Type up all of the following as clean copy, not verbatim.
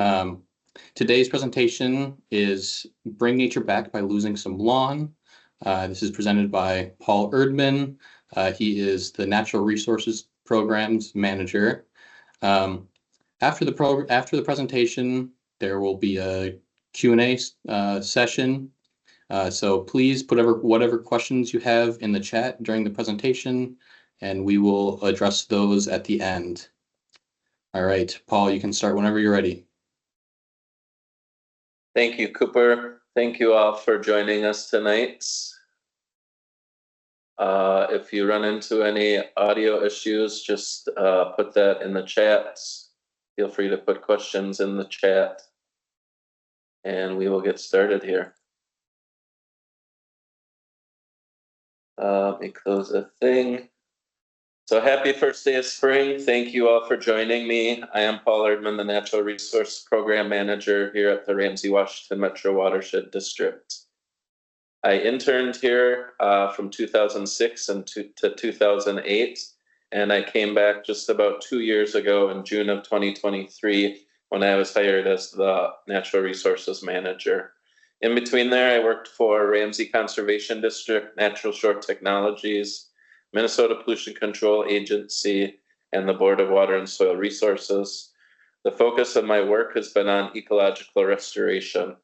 Um, Today's presentation is Bring Nature Back by Losing Some Lawn. This is presented by Paul Erdman. He is the Natural Resources Programs Manager. After the presentation, there will be a Q&A session. So please put whatever questions you have in the chat during the presentation, and we will address those at the end. All right, Paul, you can start whenever you're ready. Thank you, Cooper. Thank you all for joining us tonight. If you run into any audio issues, just put that in the chat. Feel free to put questions in the chat, and we will get started here. Let me close the thing. So happy first day of spring. Thank you all for joining me. I am Paul Erdman, the Natural Resource Program Manager here at the Ramsey-Washington Metro Watershed District. I interned here from 2006 to 2008, and I came back just about 2 years ago in June of 2023 when I was hired as the Natural Resources Manager. In between there, I worked for Ramsey Conservation District, Natural Shore Technologies, Minnesota Pollution Control Agency, and the Board of Water and Soil Resources. The focus of my work has been on ecological restoration.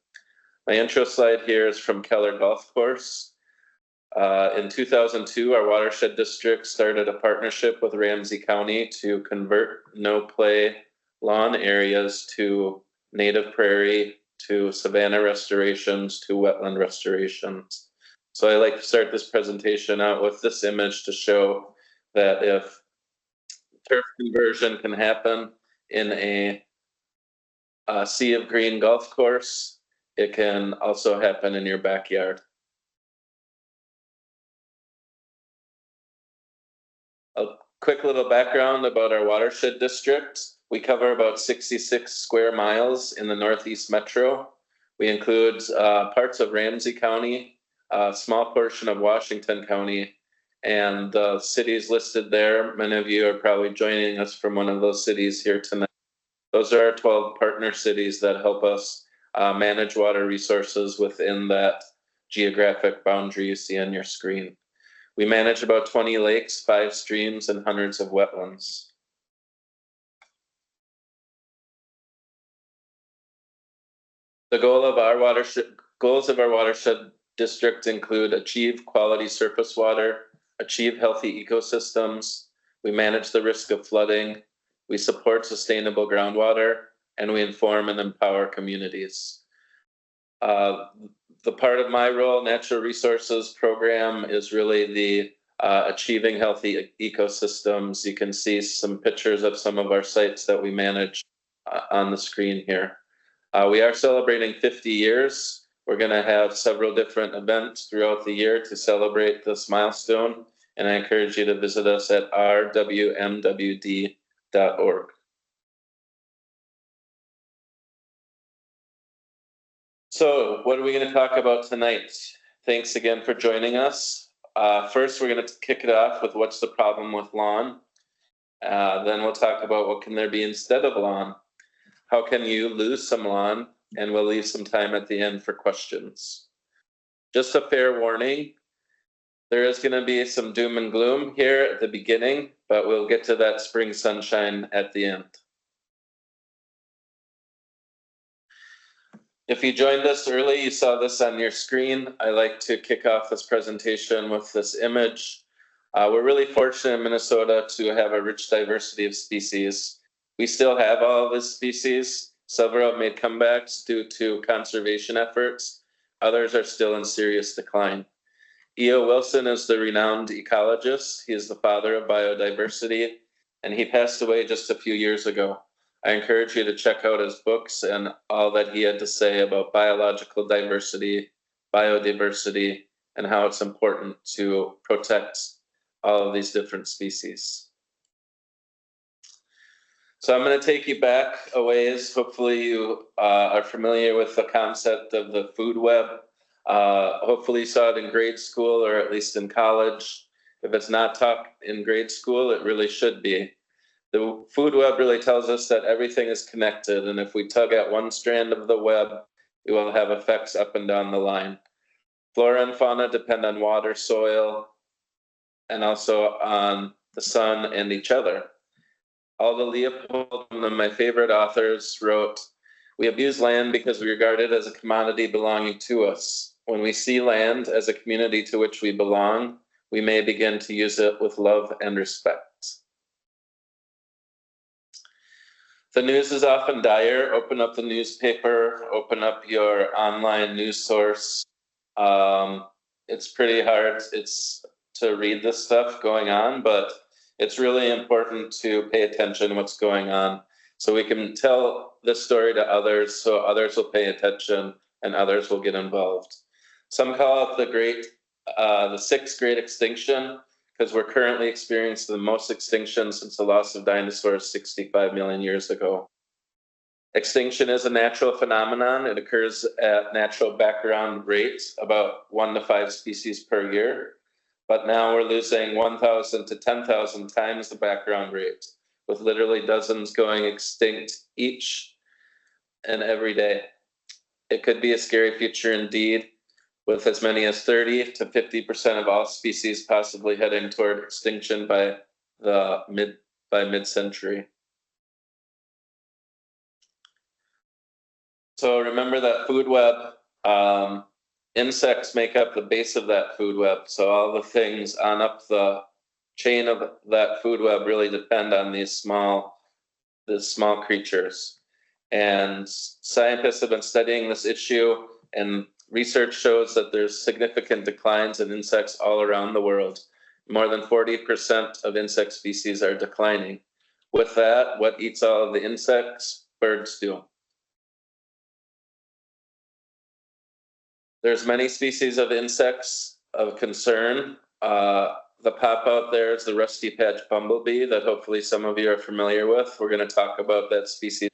My intro slide here is from Keller Golf Course. In 2002, our watershed district started a partnership with Ramsey County to convert no-play lawn areas to native prairie, to savanna restorations, to wetland restorations. So I like to start this presentation out with this image to show that if turf conversion can happen in a sea of green golf course, it can also happen in your backyard. A quick little background about our watershed district. We cover about 66 square miles in the Northeast Metro. We include parts of Ramsey County, a small portion of Washington County, and the cities listed there. Many of you are probably joining us from one of those cities here tonight. Those are our 12 partner cities that help us manage water resources within that geographic boundary you see on your screen. We manage about 20 lakes, 5 streams, and hundreds of wetlands. The goals of our watershed district include achieve quality surface water, achieve healthy ecosystems, we manage the risk of flooding, we support sustainable groundwater, and we inform and empower communities. The part of my role, Natural Resources Program, is really the achieving healthy ecosystems. You can see some pictures of some of our sites that we manage on the screen here. We are celebrating 50 years. We're going to have several different events throughout the year to celebrate this milestone, and I encourage you to visit us at rwmwd.org. So what are we going to talk about tonight? Thanks again for joining us. First, we're going to kick it off with what's the problem with lawn. Then we'll talk about what can there be instead of lawn. How can you lose some lawn? And we'll leave some time at the end for questions. Just a fair warning, there is going to be some doom and gloom here at the beginning, but we'll get to that spring sunshine at the end. If you joined us early, you saw this on your screen. I like to kick off this presentation with this image. We're really fortunate in Minnesota to have a rich diversity of species. We still have all of these species. Several have made comebacks due to conservation efforts. Others are still in serious decline. E.O. Wilson is the renowned ecologist. He is the father of biodiversity, and he passed away just a few years ago. I encourage you to check out his books and all that he had to say about biological diversity, biodiversity, and how it's important to protect all of these different species. So I'm going to take you back a ways. Hopefully you are familiar with the concept of the food web. Hopefully you saw it in grade school or at least in college. If it's not taught in grade school, it really should be. The food web really tells us that everything is connected, and if we tug at one strand of the web, it will have effects up and down the line. Flora and fauna depend on water, soil, and also on the sun and each other. Alda Leopold, one of my favorite authors, wrote, "We abuse land because we regard it as a commodity belonging to us. When we see land as a community to which we belong, we may begin to use it with love and respect." The news is often dire. Open up the newspaper, open up your online news source. It's pretty hard to read this stuff going on, but it's really important to pay attention to what's going on so we can tell this story to others, so others will pay attention and others will get involved. Some call it the sixth great extinction, because we're currently experiencing the most extinction since the loss of dinosaurs 65 million years ago. Extinction is a natural phenomenon. It occurs at natural background rates, about 1 to 5 species per year. But now we're losing 1,000 to 10,000 times the background rate, with literally dozens going extinct each and every day. It could be a scary future indeed, with as many as 30 to 50% of all species possibly heading toward extinction by mid-century. So remember that food web, insects make up the base of that food web. So all the things on up the chain of that food web really depend on these small creatures. And scientists have been studying this issue, and research shows that there's significant declines in insects all around the world. More than 40% of insect species are declining. With that, what eats all of the insects? Birds do. There's many species of insects of concern. The pop out there is the rusty patch bumblebee that hopefully some of you are familiar with. We're going to talk about that species.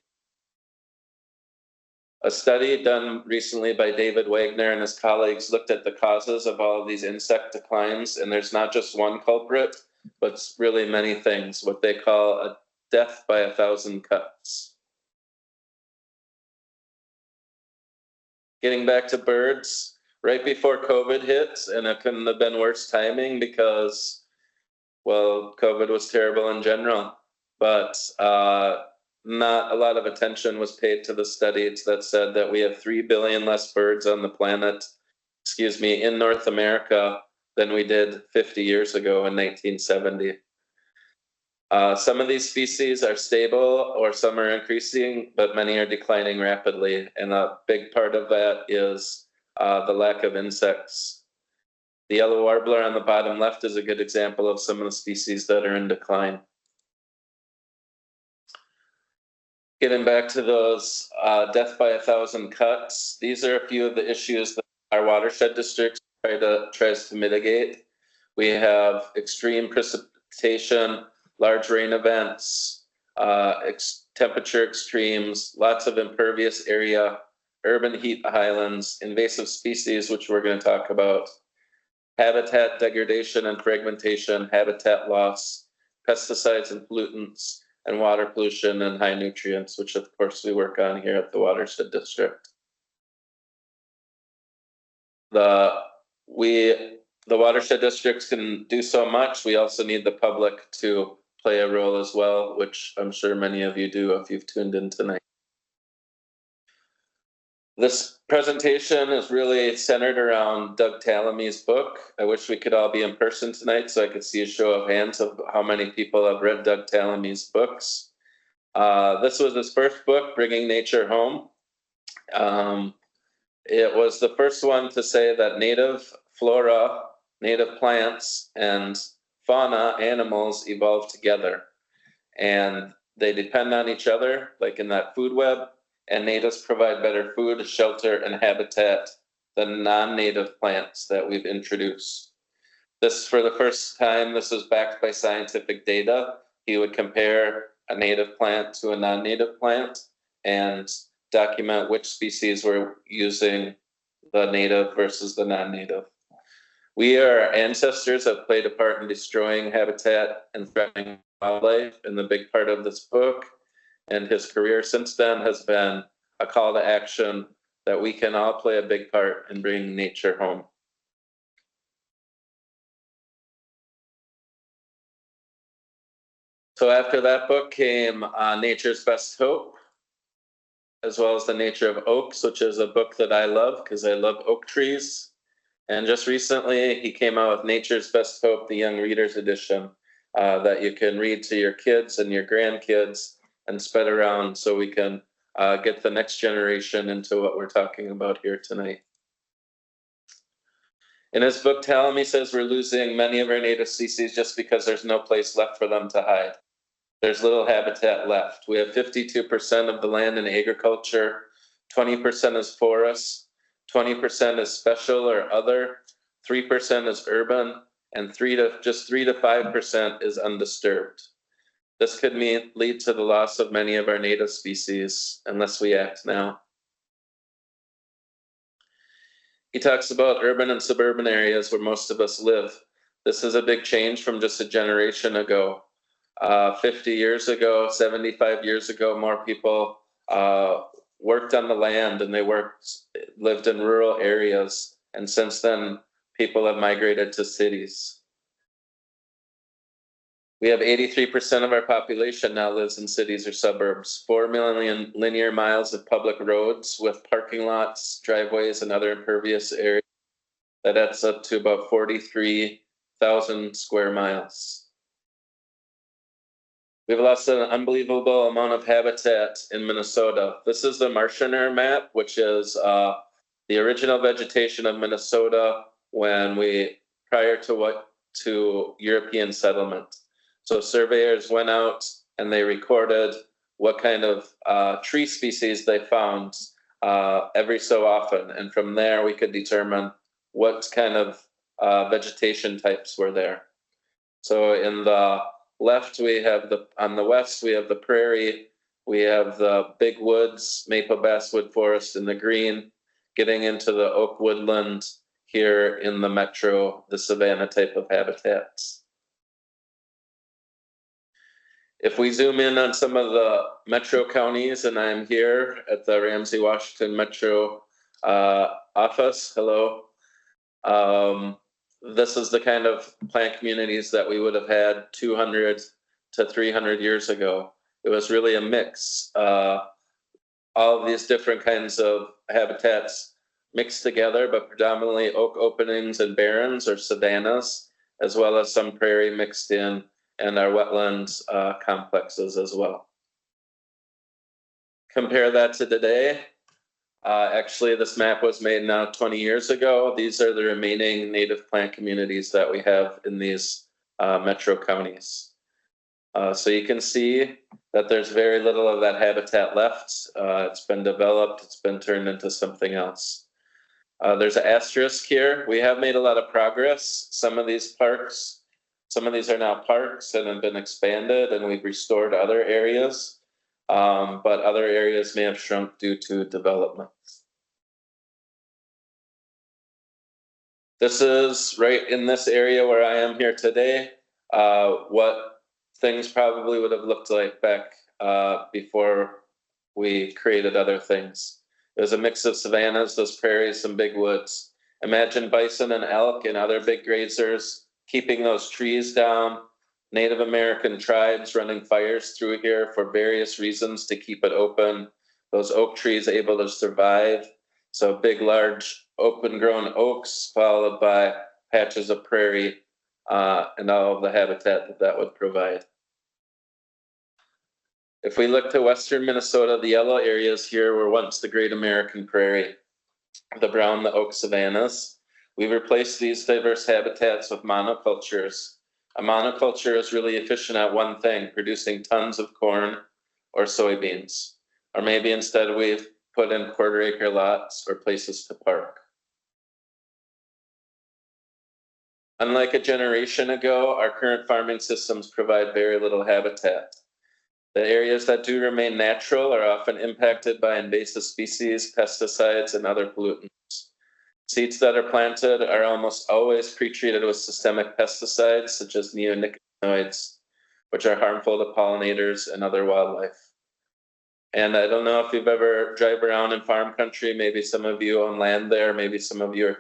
A study done recently by David Wagner and his colleagues looked at the causes of all of these insect declines, and there's not just one culprit, but it's really many things, what they call a death by 1,000 cuts. Getting back to birds, right before COVID hit, and it couldn't have been worse timing because, well, COVID was terrible in general, but not a lot of attention was paid to the studies that said that we have 3 billion less birds on the planet, in North America than we did 50 years ago in 1970. Some of these species are stable or some are increasing, but many are declining rapidly. And a big part of that is the lack of insects. The yellow warbler on the bottom left is a good example of some of the species that are in decline. Getting back to those death by 1,000 cuts, these are a few of the issues that our watershed districts tries to mitigate. We have extreme precipitation, large rain events, temperature extremes, lots of impervious area, urban heat highlands, invasive species, which we're going to talk about, habitat degradation and fragmentation, habitat loss, pesticides and pollutants, and water pollution and high nutrients, which of course we work on here at the Watershed District. The watershed districts can do so much. We also need the public to play a role as well, which I'm sure many of you do if you've tuned in tonight. This presentation is really centered around Doug Tallamy's book. I wish we could all be in person tonight so I could see a show of hands of how many people have read Doug Tallamy's books. This was his first book, Bringing Nature Home. It was the first one to say that native flora, native plants, and fauna, animals evolve together. And they depend on each other, like in that food web. And natives provide better food, shelter, and habitat than non-native plants that we've introduced. This, for the first time, this was backed by scientific data. He would compare a native plant to a non-native plant and document which species were using the native versus the non-native. Our ancestors have played a part in destroying habitat and threatening wildlife, and the big part of this book and his career since then has been a call to action that we can all play a big part in bringing nature home. So after that book came Nature's Best Hope, as well as The Nature of Oaks, which is a book that I love because I love oak trees. And just recently, he came out with Nature's Best Hope, the Young Readers Edition, that you can read to your kids and your grandkids and spread around so we can get the next generation into what we're talking about here tonight. In his book, Tell 'em, he says we're losing many of our native species just because there's no place left for them to hide. There's little habitat left. We have 52% of the land in agriculture, 20% is forests, 20% is special or other, 3% is urban, and just 3 to 5% is undisturbed. This could lead to the loss of many of our native species unless we act now. He talks about urban and suburban areas where most of us live. This is a big change from just a generation ago. 50 years ago, 75 years ago, more people worked on the land and they lived in rural areas. And since then, people have migrated to cities. We have 83% of our population now lives in cities or suburbs, 4 million linear miles of public roads with parking lots, driveways, and other impervious areas. That adds up to about 43,000 square miles. We've lost an unbelievable amount of habitat in Minnesota. This is the Marshiner map, which is the original vegetation of Minnesota prior to European settlement. So surveyors went out and they recorded what kind of tree species they found every so often. And from there, we could determine what kind of vegetation types were there. So in the left, on the west, we have the prairie, we have the big woods, maple basswood forest in the green, getting into the oak woodland here in the metro, the savanna type of habitats. If we zoom in on some of the metro counties, and I'm here at the Ramsey-Washington Metro office, hello. This is the kind of plant communities that we would have had 200 to 300 years ago. It was really a mix. All of these different kinds of habitats mixed together, but predominantly oak openings and barrens or savannas, as well as some prairie mixed in, and our wetlands complexes as well. Compare that to today. Actually, this map was made now 20 years ago. These are the remaining native plant communities that we have in these metro counties. So you can see that there's very little of that habitat left. It's been developed, it's been turned into something else. There's an asterisk here. We have made a lot of progress. Some of these are now parks and have been expanded, and we've restored other areas. But other areas may have shrunk due to development. This is right in this area where I am here today, what things probably would have looked like back before we created other things. It was a mix of savannas, those prairies, some big woods. Imagine bison and elk and other big grazers keeping those trees down. Native American tribes running fires through here for various reasons to keep it open. Those oak trees able to survive. So big, large, open-grown oaks followed by patches of prairie and all of the habitat that would provide. If we look to western Minnesota, the yellow areas here were once the Great American Prairie. The brown, the oak savannas. We've replaced these diverse habitats with monocultures. A monoculture is really efficient at one thing, producing tons of corn or soybeans. Or maybe instead we've put in quarter-acre lots or places to park. Unlike a generation ago, our current farming systems provide very little habitat. The areas that do remain natural are often impacted by invasive species, pesticides, and other pollutants. Seeds that are planted are almost always pre-treated with systemic pesticides such as neonicotinoids, which are harmful to pollinators and other wildlife. And I don't know if you've ever drive around in farm country, maybe some of you own land there, maybe some of you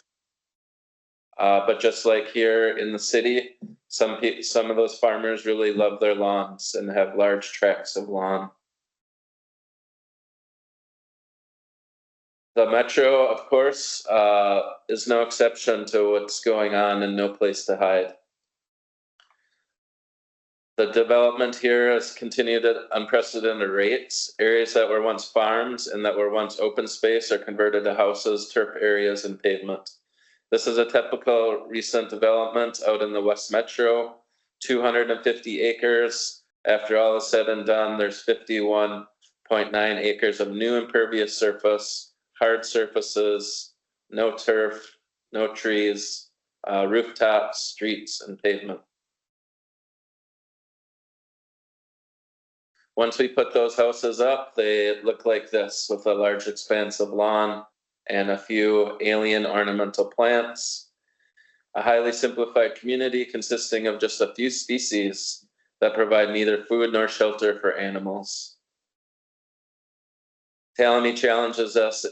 are, but just like here in the city, some of those farmers really love their lawns and have large tracts of lawn. The metro, of course, is no exception to what's going on and no place to hide. The development here has continued at unprecedented rates. Areas that were once farms and that were once open space are converted to houses, turf areas, and pavement. This is a typical recent development out in the West Metro, 250 acres. After all is said and done, there's 51.9 acres of new impervious surface, hard surfaces, no turf, no trees, rooftops, streets, and pavement. Once we put those houses up, they look like this with a large expanse of lawn and a few alien ornamental plants. A highly simplified community consisting of just a few species that provide neither food nor shelter for animals. Talamy challenges us.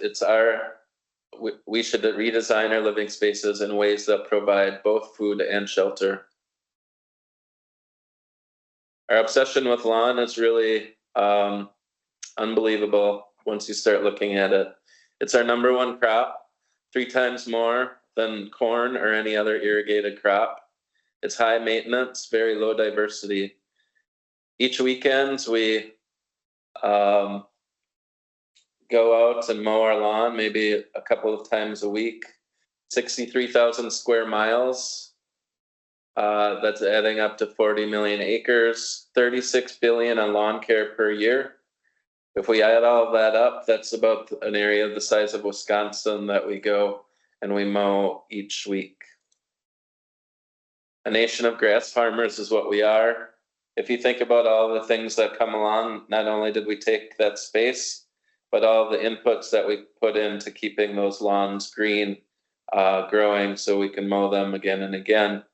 We should redesign our living spaces in ways that provide both food and shelter. Our obsession with lawn is really unbelievable once you start looking at it. It's our #1 crop, 3 times more than corn or any other irrigated crop. It's high maintenance, very low diversity. Each weekend we go out and mow our lawn, maybe a couple of times a week. 63,000 square miles. That's adding up to 40 million acres, 36 billion on lawn care per year. If we add all of that up, that's about an area the size of Wisconsin that we go and we mow each week. A nation of grass farmers is what we are. If you think about all the things that come along, not only did we take that space, but all the inputs that we put into keeping those lawns green, growing so we can mow them again and again.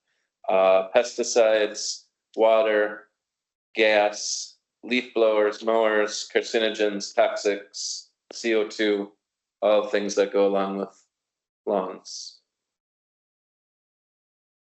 Pesticides, water, gas, leaf blowers, mowers, carcinogens, toxics, CO2, all things that go along with lawns.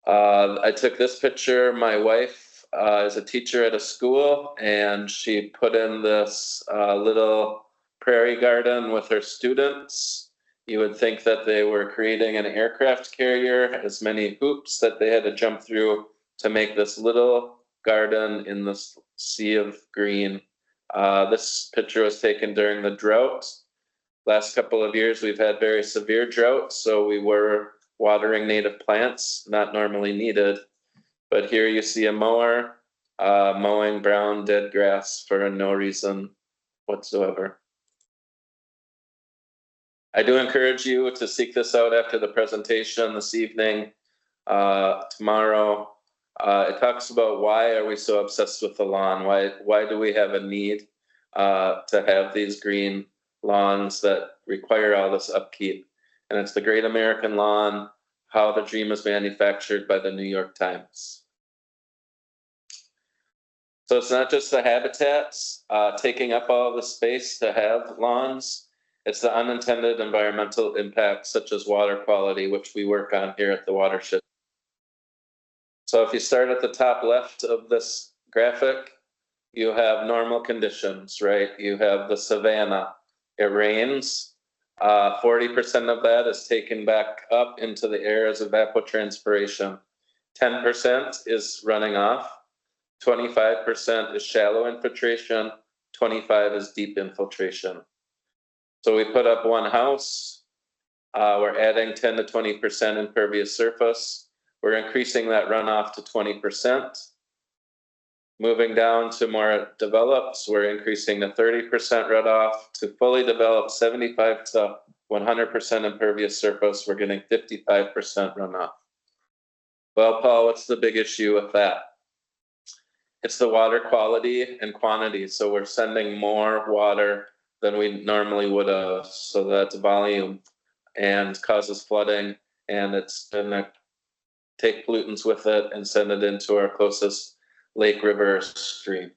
I took this picture. My wife is a teacher at a school, and she put in this little prairie garden with her students. You would think that they were creating an aircraft carrier, as many hoops that they had to jump through to make this little garden in this sea of green. This picture was taken during the drought. Last couple of years, we've had very severe drought, so we were watering native plants, not normally needed. But here you see a mower mowing brown dead grass for no reason whatsoever. I do encourage you to seek this out after the presentation this evening, tomorrow. It talks about why are we so obsessed with the lawn? Why do we have a need to have these green lawns that require all this upkeep? And it's the Great American Lawn, How the Dream is Manufactured by the New York Times. So it's not just the habitats taking up all the space to have lawns. It's the unintended environmental impacts such as water quality, which we work on here at the watershed. So if you start at the top left of this graphic, you have normal conditions, right? You have the savanna. It rains. 40% of that is taken back up into the air as evapotranspiration. 10% is running off. 25% is shallow infiltration. 25% is deep infiltration. So we put up one house, we're adding 10 to 20% impervious surface. We're increasing that runoff to 20%. Moving down to more developed, we're increasing the 30% runoff. To fully develop 75 to 100% impervious surface, we're getting 55% runoff. Well, Paul, what's the big issue with that? It's the water quality and quantity. So we're sending more water than we normally would have. So that's volume. and causes flooding, and it's going to take pollutants with it and send it into our closest lake, river, or stream.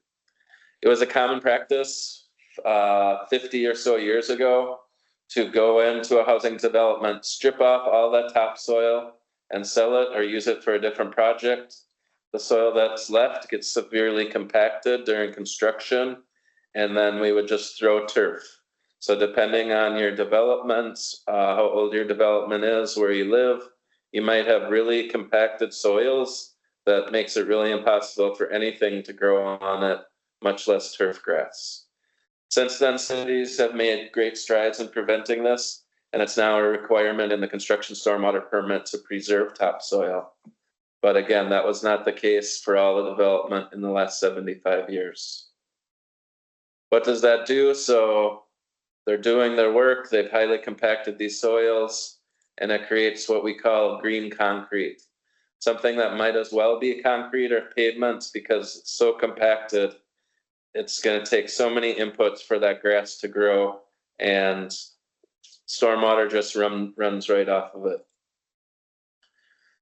It was a common practice 50 or so years ago to go into a housing development, strip off all that topsoil and sell it or use it for a different project. The soil that's left gets severely compacted during construction, and then we would just throw turf. So depending on your development, how old your development is, where you live, you might have really compacted soils that makes it really impossible for anything to grow on it, much less turf grass. Since then, cities have made great strides in preventing this, and it's now a requirement in the construction stormwater permit to preserve topsoil. But again, that was not the case for all the development in the last 75 years. What does that do? So they're doing their work, they've highly compacted these soils, and it creates what we call green concrete. Something that might as well be concrete or pavement because it's so compacted. It's going to take so many inputs for that grass to grow, and stormwater just runs right off of it.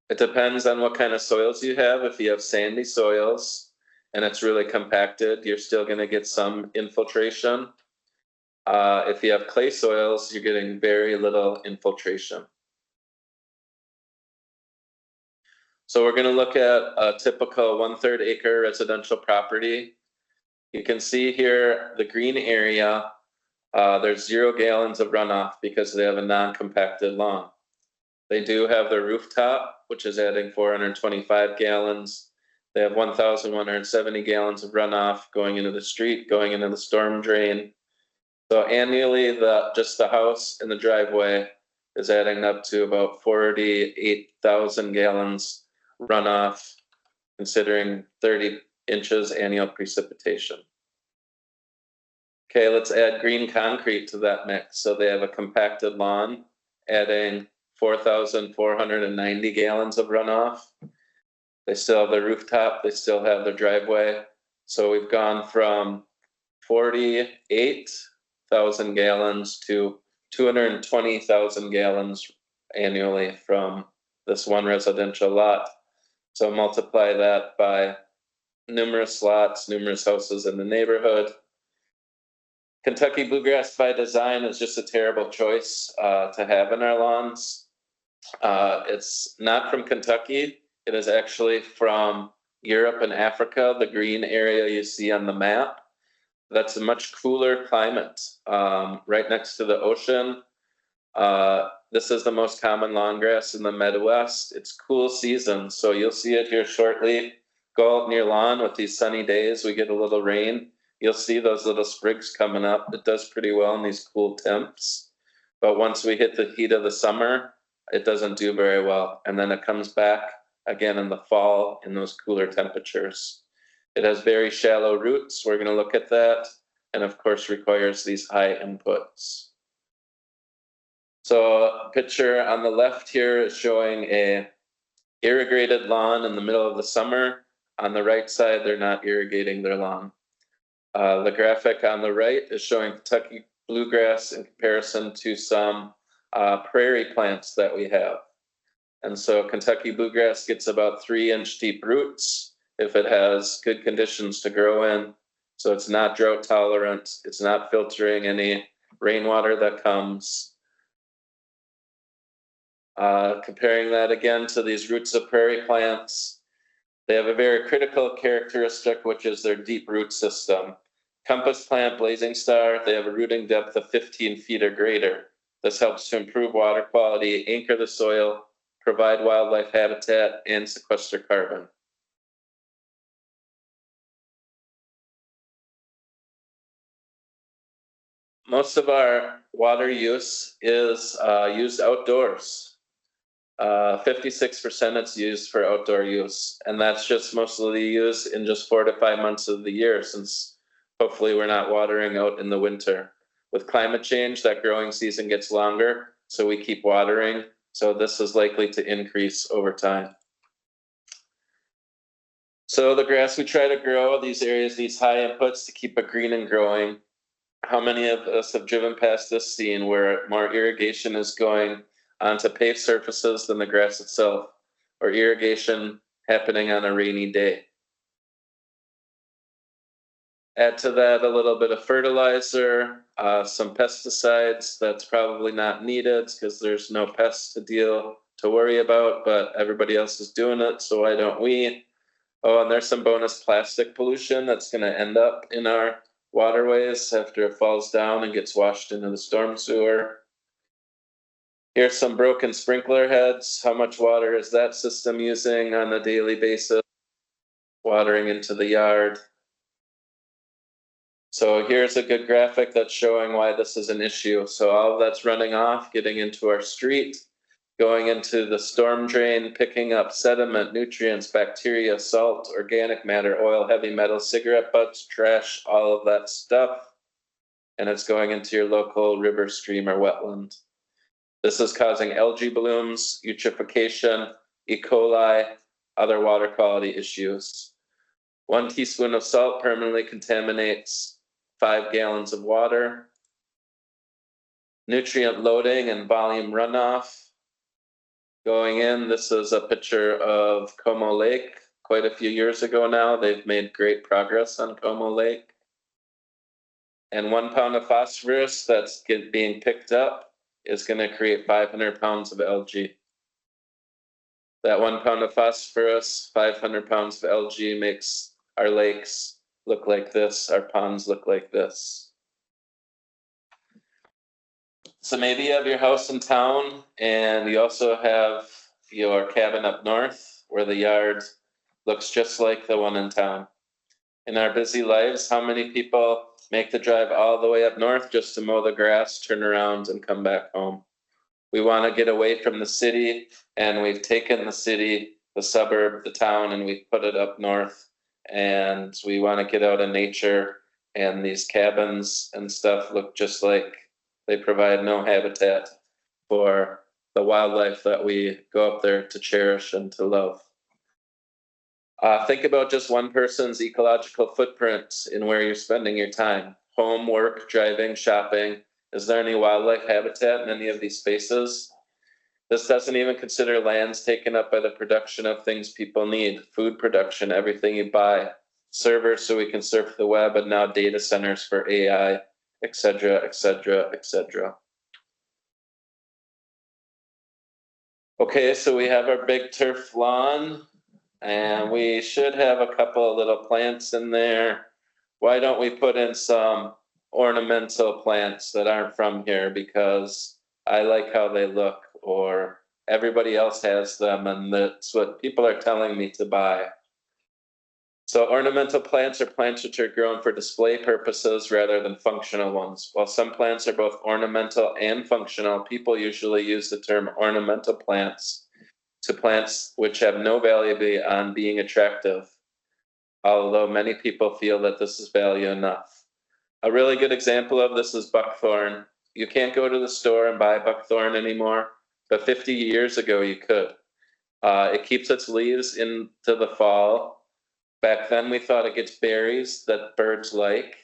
It depends on what kind of soils you have. If you have sandy soils and it's really compacted, you're still going to get some infiltration. If you have clay soils, you're getting very little infiltration. So we're going to look at a typical 1/3 acre residential property. You can see here the green area, there's 0 gallons of runoff because they have a non-compacted lawn. They do have their rooftop, which is adding 425 gallons. They have 1,170 gallons of runoff going into the street, going into the storm drain. So annually, just the house and the driveway is adding up to about 48,000 gallons runoff, considering 30 inches annual precipitation. Okay, let's add green concrete to that mix. So they have a compacted lawn, adding 4,490 gallons of runoff. They still have their rooftop, they still have their driveway. So we've gone from 48,000 gallons to 220,000 gallons annually from this one residential lot. So multiply that by numerous lots, numerous houses in the neighborhood. Kentucky bluegrass by design is just a terrible choice to have in our lawns. It's not from Kentucky. It is actually from Europe and Africa, the green area you see on the map. That's a much cooler climate, right next to the ocean. This is the most common lawn grass in the Midwest. It's cool season, so you'll see it here shortly. Go out in your lawn with these sunny days, we get a little rain. You'll see those little sprigs coming up. It does pretty well in these cool temps. But once we hit the heat of the summer, it doesn't do very well. And then it comes back again in the fall in those cooler temperatures. It has very shallow roots. We're going to look at that. And of course, requires these high inputs. So a picture on the left here is showing a irrigated lawn in the middle of the summer. On the right side, they're not irrigating their lawn. The graphic on the right is showing Kentucky bluegrass in comparison to some prairie plants that we have. And so Kentucky bluegrass gets about 3-inch deep roots if it has good conditions to grow in. So it's not drought tolerant. It's not filtering any rainwater that comes. Comparing that again to these roots of prairie plants, they have a very critical characteristic, which is their deep root system. Compass plant, blazing star, they have a rooting depth of 15 feet or greater. This helps to improve water quality, anchor the soil, provide wildlife habitat, and sequester carbon. Most of our water use is used outdoors. 56% it's used for outdoor use, and that's just mostly used in just 4 to 5 months of the year, since hopefully we're not watering out in the winter. With climate change, that growing season gets longer, so we keep watering. So this is likely to increase over time. So the grass we try to grow, these areas, these high inputs to keep it green and growing. How many of us have driven past this scene where more irrigation is going onto paved surfaces than the grass itself, or irrigation happening on a rainy day? Add to that a little bit of fertilizer, some pesticides. That's probably not needed because there's no pests to worry about, but everybody else is doing it, so why don't we? Oh, and there's some bonus plastic pollution that's going to end up in our waterways after it falls down and gets washed into the storm sewer. Here's some broken sprinkler heads. How much water is that system using on a daily basis? Watering into the yard. So here's a good graphic that's showing why this is an issue. So all of that's running off, getting into our street, going into the storm drain, picking up sediment, nutrients, bacteria, salt, organic matter, oil, heavy metal, cigarette butts, trash, all of that stuff. And it's going into your local river, stream, or wetland. This is causing algae blooms, eutrophication, E. coli, other water quality issues. 1 teaspoon of salt permanently contaminates 5 gallons of water. Nutrient loading and volume runoff. Going in, this is a picture of Como Lake quite a few years ago now. They've made great progress on Como Lake. And 1 pound of phosphorus that's being picked up is going to create 500 pounds of algae. That 1 pound of phosphorus, 500 pounds of algae makes our lakes look like this, our ponds look like this. So maybe you have your house in town and you also have your cabin up north where the yard looks just like the one in town. In our busy lives, how many people make the drive all the way up north just to mow the grass, turn around, and come back home? We want to get away from the city, and we've taken the city, the suburb, the town, and we've put it up north. And we want to get out in nature, and these cabins and stuff look just like they provide no habitat for the wildlife that we go up there to cherish and to love. Think about just one person's ecological footprint in where you're spending your time. Home, work, driving, shopping. Is there any wildlife habitat in any of these spaces? This doesn't even consider lands taken up by the production of things people need. Food production, everything you buy. Servers so we can surf the web, and now data centers for AI, etc., etc., etc. Okay, so we have our big turf lawn. And we should have a couple of little plants in there. Why don't we put in some ornamental plants that aren't from here because I like how they look, or everybody else has them and that's what people are telling me to buy. So ornamental plants are plants which are grown for display purposes rather than functional ones. While some plants are both ornamental and functional, people usually use the term ornamental plants to plants which have no value beyond being attractive, although many people feel that this is value enough. A really good example of this is buckthorn. You can't go to the store and buy buckthorn anymore, but 50 years ago you could. It keeps its leaves into the fall. Back then we thought it gets berries that birds like.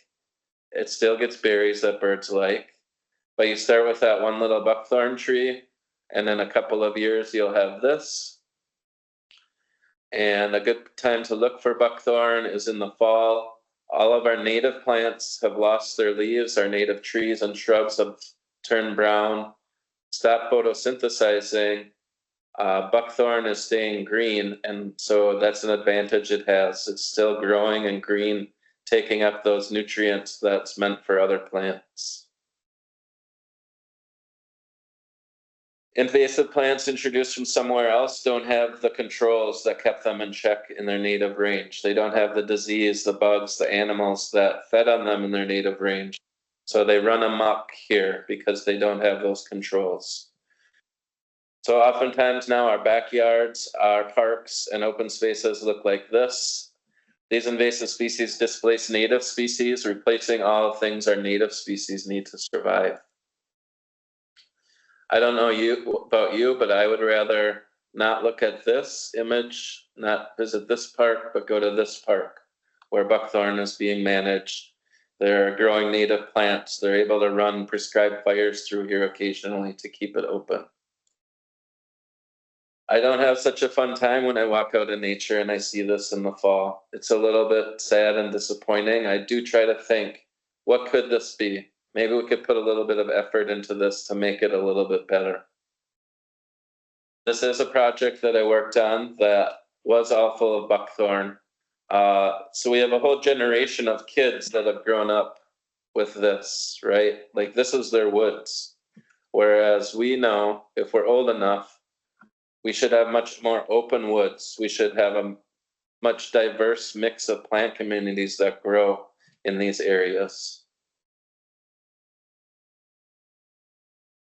It still gets berries that birds like. But you start with that one little buckthorn tree, and in a couple of years you'll have this. And a good time to look for buckthorn is in the fall. All of our native plants have lost their leaves. Our native trees and shrubs have turned brown, stopped photosynthesizing. Buckthorn is staying green, and so that's an advantage it has. It's still growing and green, taking up those nutrients that's meant for other plants. Invasive plants introduced from somewhere else don't have the controls that kept them in check in their native range. They don't have the disease, the bugs, the animals that fed on them in their native range. So they run amok here because they don't have those controls. So oftentimes now our backyards, our parks, and open spaces look like this. These invasive species displace native species, replacing all things our native species need to survive. I don't know about you, but I would rather not look at this image, not visit this park, but go to this park where buckthorn is being managed. They're growing native plants. They're able to run prescribed fires through here occasionally to keep it open. I don't have such a fun time when I walk out in nature and I see this in the fall. It's a little bit sad and disappointing. I do try to think, what could this be? Maybe we could put a little bit of effort into this to make it a little bit better. This is a project that I worked on that was all full of buckthorn. So we have a whole generation of kids that have grown up with this, right? Like this is their woods. Whereas we know if we're old enough, we should have much more open woods. We should have a much diverse mix of plant communities that grow in these areas.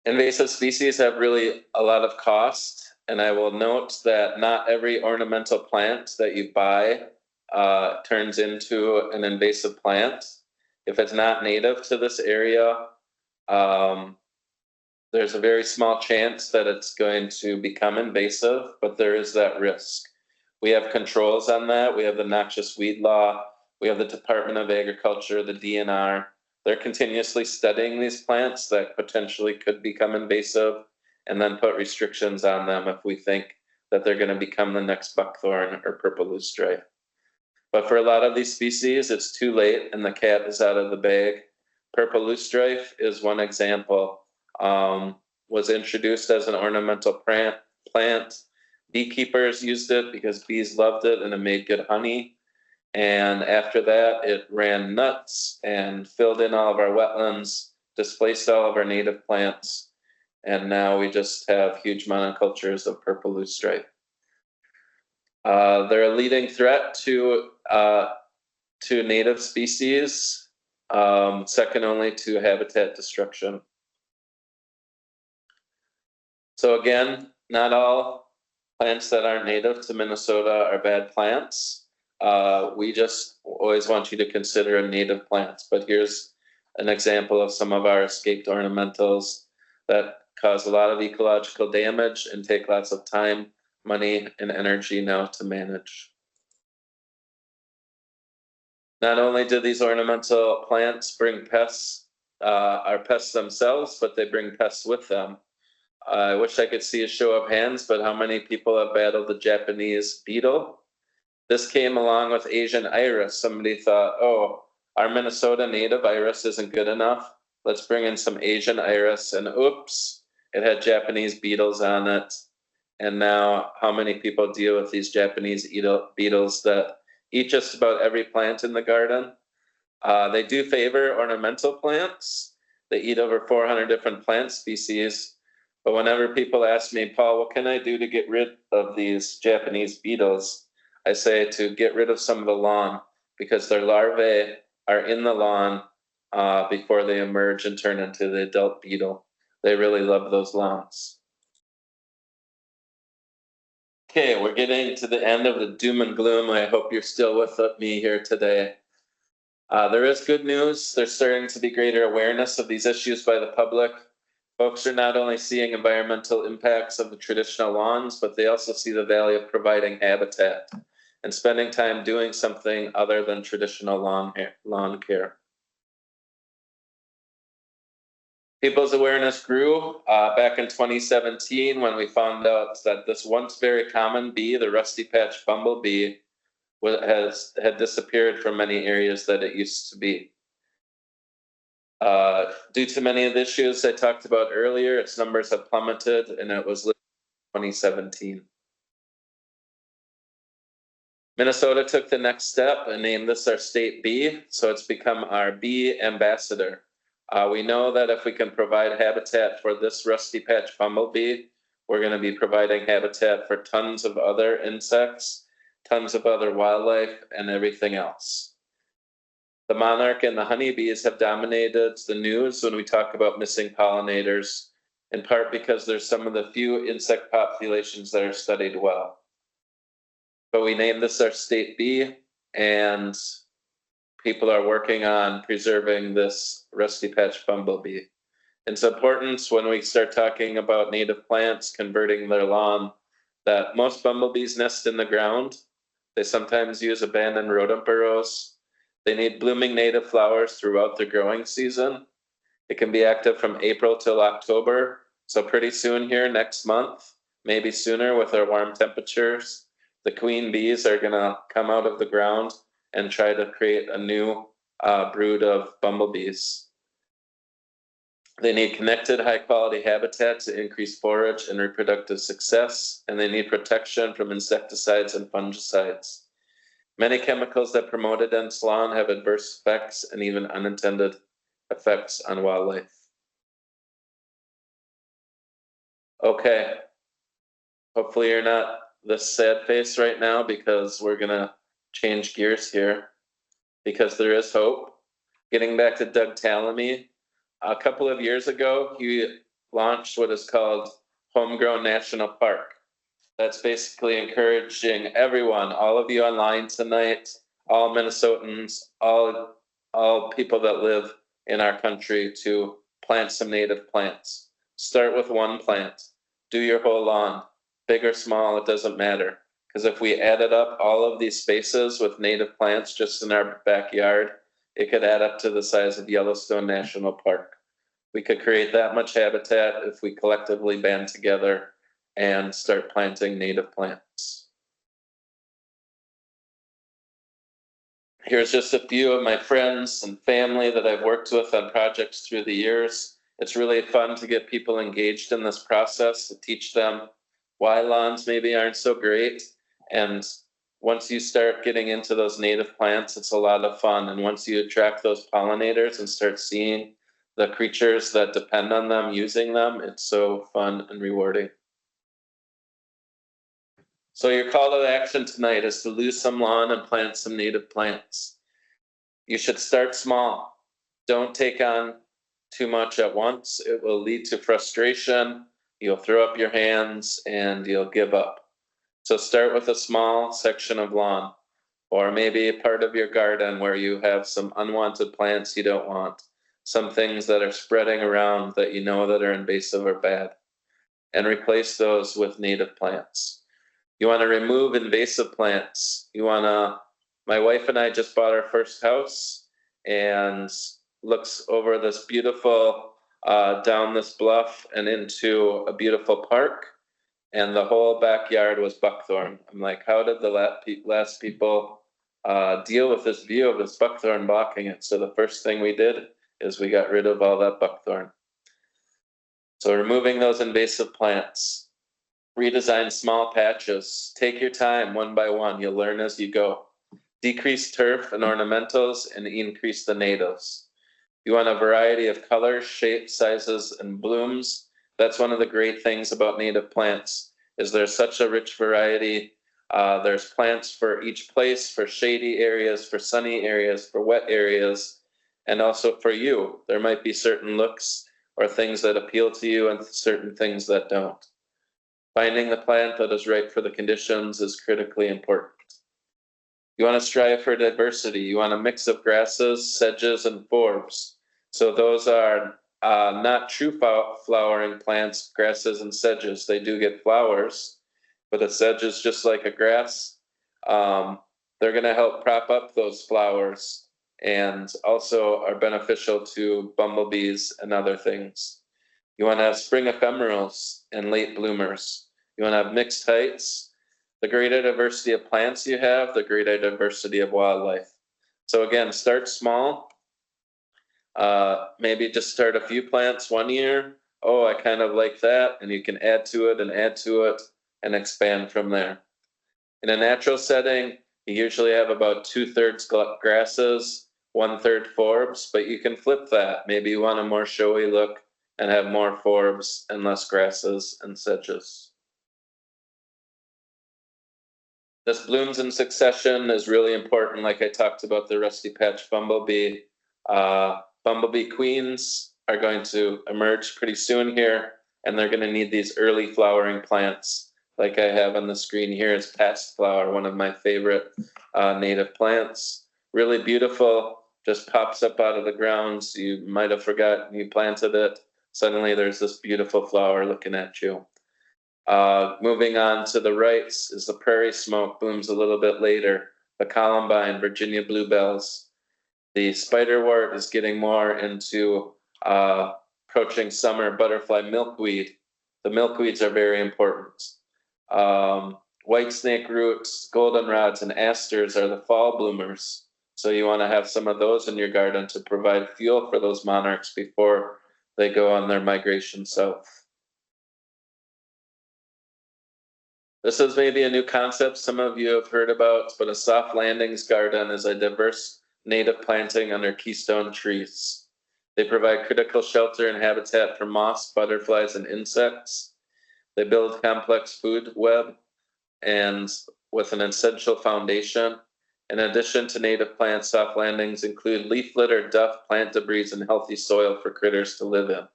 Invasive species have really a lot of cost, and I will note that not every ornamental plant that you buy turns into an invasive plant. If it's not native to this area, there's a very small chance that it's going to become invasive, but there is that risk. We have controls on that. We have the noxious weed law. We have the Department of Agriculture, the DNR. They're continuously studying these plants that potentially could become invasive and then put restrictions on them if we think that they're going to become the next buckthorn or purple loosestrife. But for a lot of these species, it's too late and the cat is out of the bag. Purple loosestrife is one example. Was introduced as an ornamental plant. Beekeepers used it because bees loved it and it made good honey. And after that, it ran nuts and filled in all of our wetlands, displaced all of our native plants. And now we just have huge monocultures of purple loosestrife. They're a leading threat to native species, second only to habitat destruction. So again, not all plants that aren't native to Minnesota are bad plants. We just always want you to consider native plants. But here's an example of some of our escaped ornamentals that cause a lot of ecological damage and take lots of time, money, and energy now to manage. Not only do these ornamental plants bring pests, are pests themselves, but they bring pests with them. I wish I could see a show of hands, but how many people have battled the Japanese beetle? This came along with Asian iris. Somebody thought, oh, our Minnesota native iris isn't good enough. Let's bring in some Asian iris, and oops, it had Japanese beetles on it. And now how many people deal with these Japanese beetles that eat just about every plant in the garden? They do favor ornamental plants. They eat over 400 different plant species. But whenever people ask me, Paul, what can I do to get rid of these Japanese beetles? I say to get rid of some of the lawn because their larvae are in the lawn before they emerge and turn into the adult beetle. They really love those lawns. Okay, we're getting to the end of the doom and gloom. I hope you're still with me here today. There is good news. There's starting to be greater awareness of these issues by the public. Folks are not only seeing environmental impacts of the traditional lawns, but they also see the value of providing habitat and spending time doing something other than traditional lawn care. People's awareness grew back in 2017 when we found out that this once very common bee, the rusty patch bumblebee, had disappeared from many areas that it used to be. Due to many of the issues I talked about earlier, its numbers have plummeted, and it was in 2017. Minnesota took the next step and named this our state bee, so it's become our bee ambassador. We know that if we can provide habitat for this rusty patch bumblebee, we're going to be providing habitat for tons of other insects, tons of other wildlife, and everything else. The monarch and the honeybees have dominated the news when we talk about missing pollinators, in part because there's some of the few insect populations that are studied well. But we named this our state bee, and people are working on preserving this rusty patch bumblebee. It's important when we start talking about native plants converting their lawn that most bumblebees nest in the ground. They sometimes use abandoned rodent burrows. They need blooming native flowers throughout the growing season. It can be active from April till October, so pretty soon here next month, maybe sooner with our warm temperatures, the queen bees are going to come out of the ground and try to create a new brood of bumblebees. They need connected, high-quality habitat to increase forage and reproductive success, and they need protection from insecticides and fungicides. Many chemicals that promote a dense lawn have adverse effects and even unintended effects on wildlife. Okay, hopefully you're not this sad face right now, because we're gonna change gears here, because there is hope. Getting back to Doug Tallamy, a couple of years ago, he launched what is called Homegrown National Park. That's basically encouraging everyone, all of you online tonight, all Minnesotans, all people that live in our country, to plant some native plants. Start with one plant. Do your whole lawn, big or small, it doesn't matter. Because if we added up all of these spaces with native plants just in our backyard, it could add up to the size of Yellowstone National Park. We could create that much habitat if we collectively band together and start planting native plants. Here's just a few of my friends and family that I've worked with on projects through the years. It's really fun to get people engaged in this process, to teach them why lawns maybe aren't so great. And once you start getting into those native plants, it's a lot of fun. And once you attract those pollinators and start seeing the creatures that depend on them using them, it's so fun and rewarding. So your call to action tonight is to lose some lawn and plant some native plants. You should start small. Don't take on too much at once. It will lead to frustration. You'll throw up your hands and you'll give up. So start with a small section of lawn, or maybe a part of your garden where you have some unwanted plants you don't want, some things that are spreading around that you know that are invasive or bad, and replace those with native plants. You want to remove invasive plants. My wife and I just bought our first house, and looks over this beautiful, down this bluff and into a beautiful park. And the whole backyard was buckthorn. I'm like, how did the last people deal with this view of this buckthorn blocking it? So the first thing we did is we got rid of all that buckthorn. So removing those invasive plants. Redesign small patches. Take your time one by one. You'll learn as you go. Decrease turf and ornamentals and increase the natives. You want a variety of colors, shapes, sizes, and blooms. That's one of the great things about native plants, is there's such a rich variety. There's plants for each place, for shady areas, for sunny areas, for wet areas, and also for you. There might be certain looks or things that appeal to you and certain things that don't. Finding the plant that is right for the conditions is critically important. You want to strive for diversity. You want a mix of grasses, sedges, and forbs. So those are not true flowering plants, grasses and sedges. They do get flowers, but a sedge is just like a grass. They're going to help prop up those flowers and also are beneficial to bumblebees and other things. You want to have spring ephemerals and late bloomers. You want to have mixed heights. The greater diversity of plants you have, the greater diversity of wildlife. So again, start small. Maybe just start a few plants one year. Oh, I kind of like that. And you can add to it and expand from there. In a natural setting, you usually have about 2/3 grasses, 1/3 forbs, but you can flip that. Maybe you want a more showy look and have more forbs and less grasses and sedges. This blooms in succession is really important. Like I talked about the rusty patch bumblebee. Bumblebee queens are going to emerge pretty soon here, and they're going to need these early flowering plants. Like I have on the screen here is past flower, one of my favorite native plants. Really beautiful, just pops up out of the ground. So you might have forgotten you planted it. Suddenly there's this beautiful flower looking at you. Moving on to the right is the prairie smoke, blooms a little bit later. The columbine, Virginia bluebells. The spiderwort is getting more into approaching summer butterfly milkweed. The milkweeds are very important. White snake roots, goldenrods, and asters are the fall bloomers. So you want to have some of those in your garden to provide fuel for those monarchs before they go on their migration south. This is maybe a new concept some of you have heard about, but a soft landings garden is a diverse native planting under keystone trees. They provide critical shelter and habitat for moths, butterflies, and insects. They build complex food web and with an essential foundation. In addition to native plants, soft landings include leaf litter, duff, plant debris, and healthy soil for critters to live in.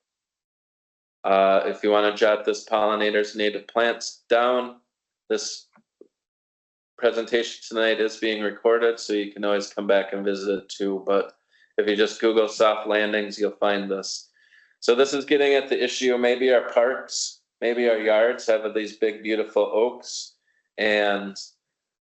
If you want to jot this pollinators native plants down, this presentation tonight is being recorded, so you can always come back and visit it too. But if you just Google soft landings, you'll find this. So this is getting at the issue, maybe our parks, maybe our yards have these big, beautiful oaks, and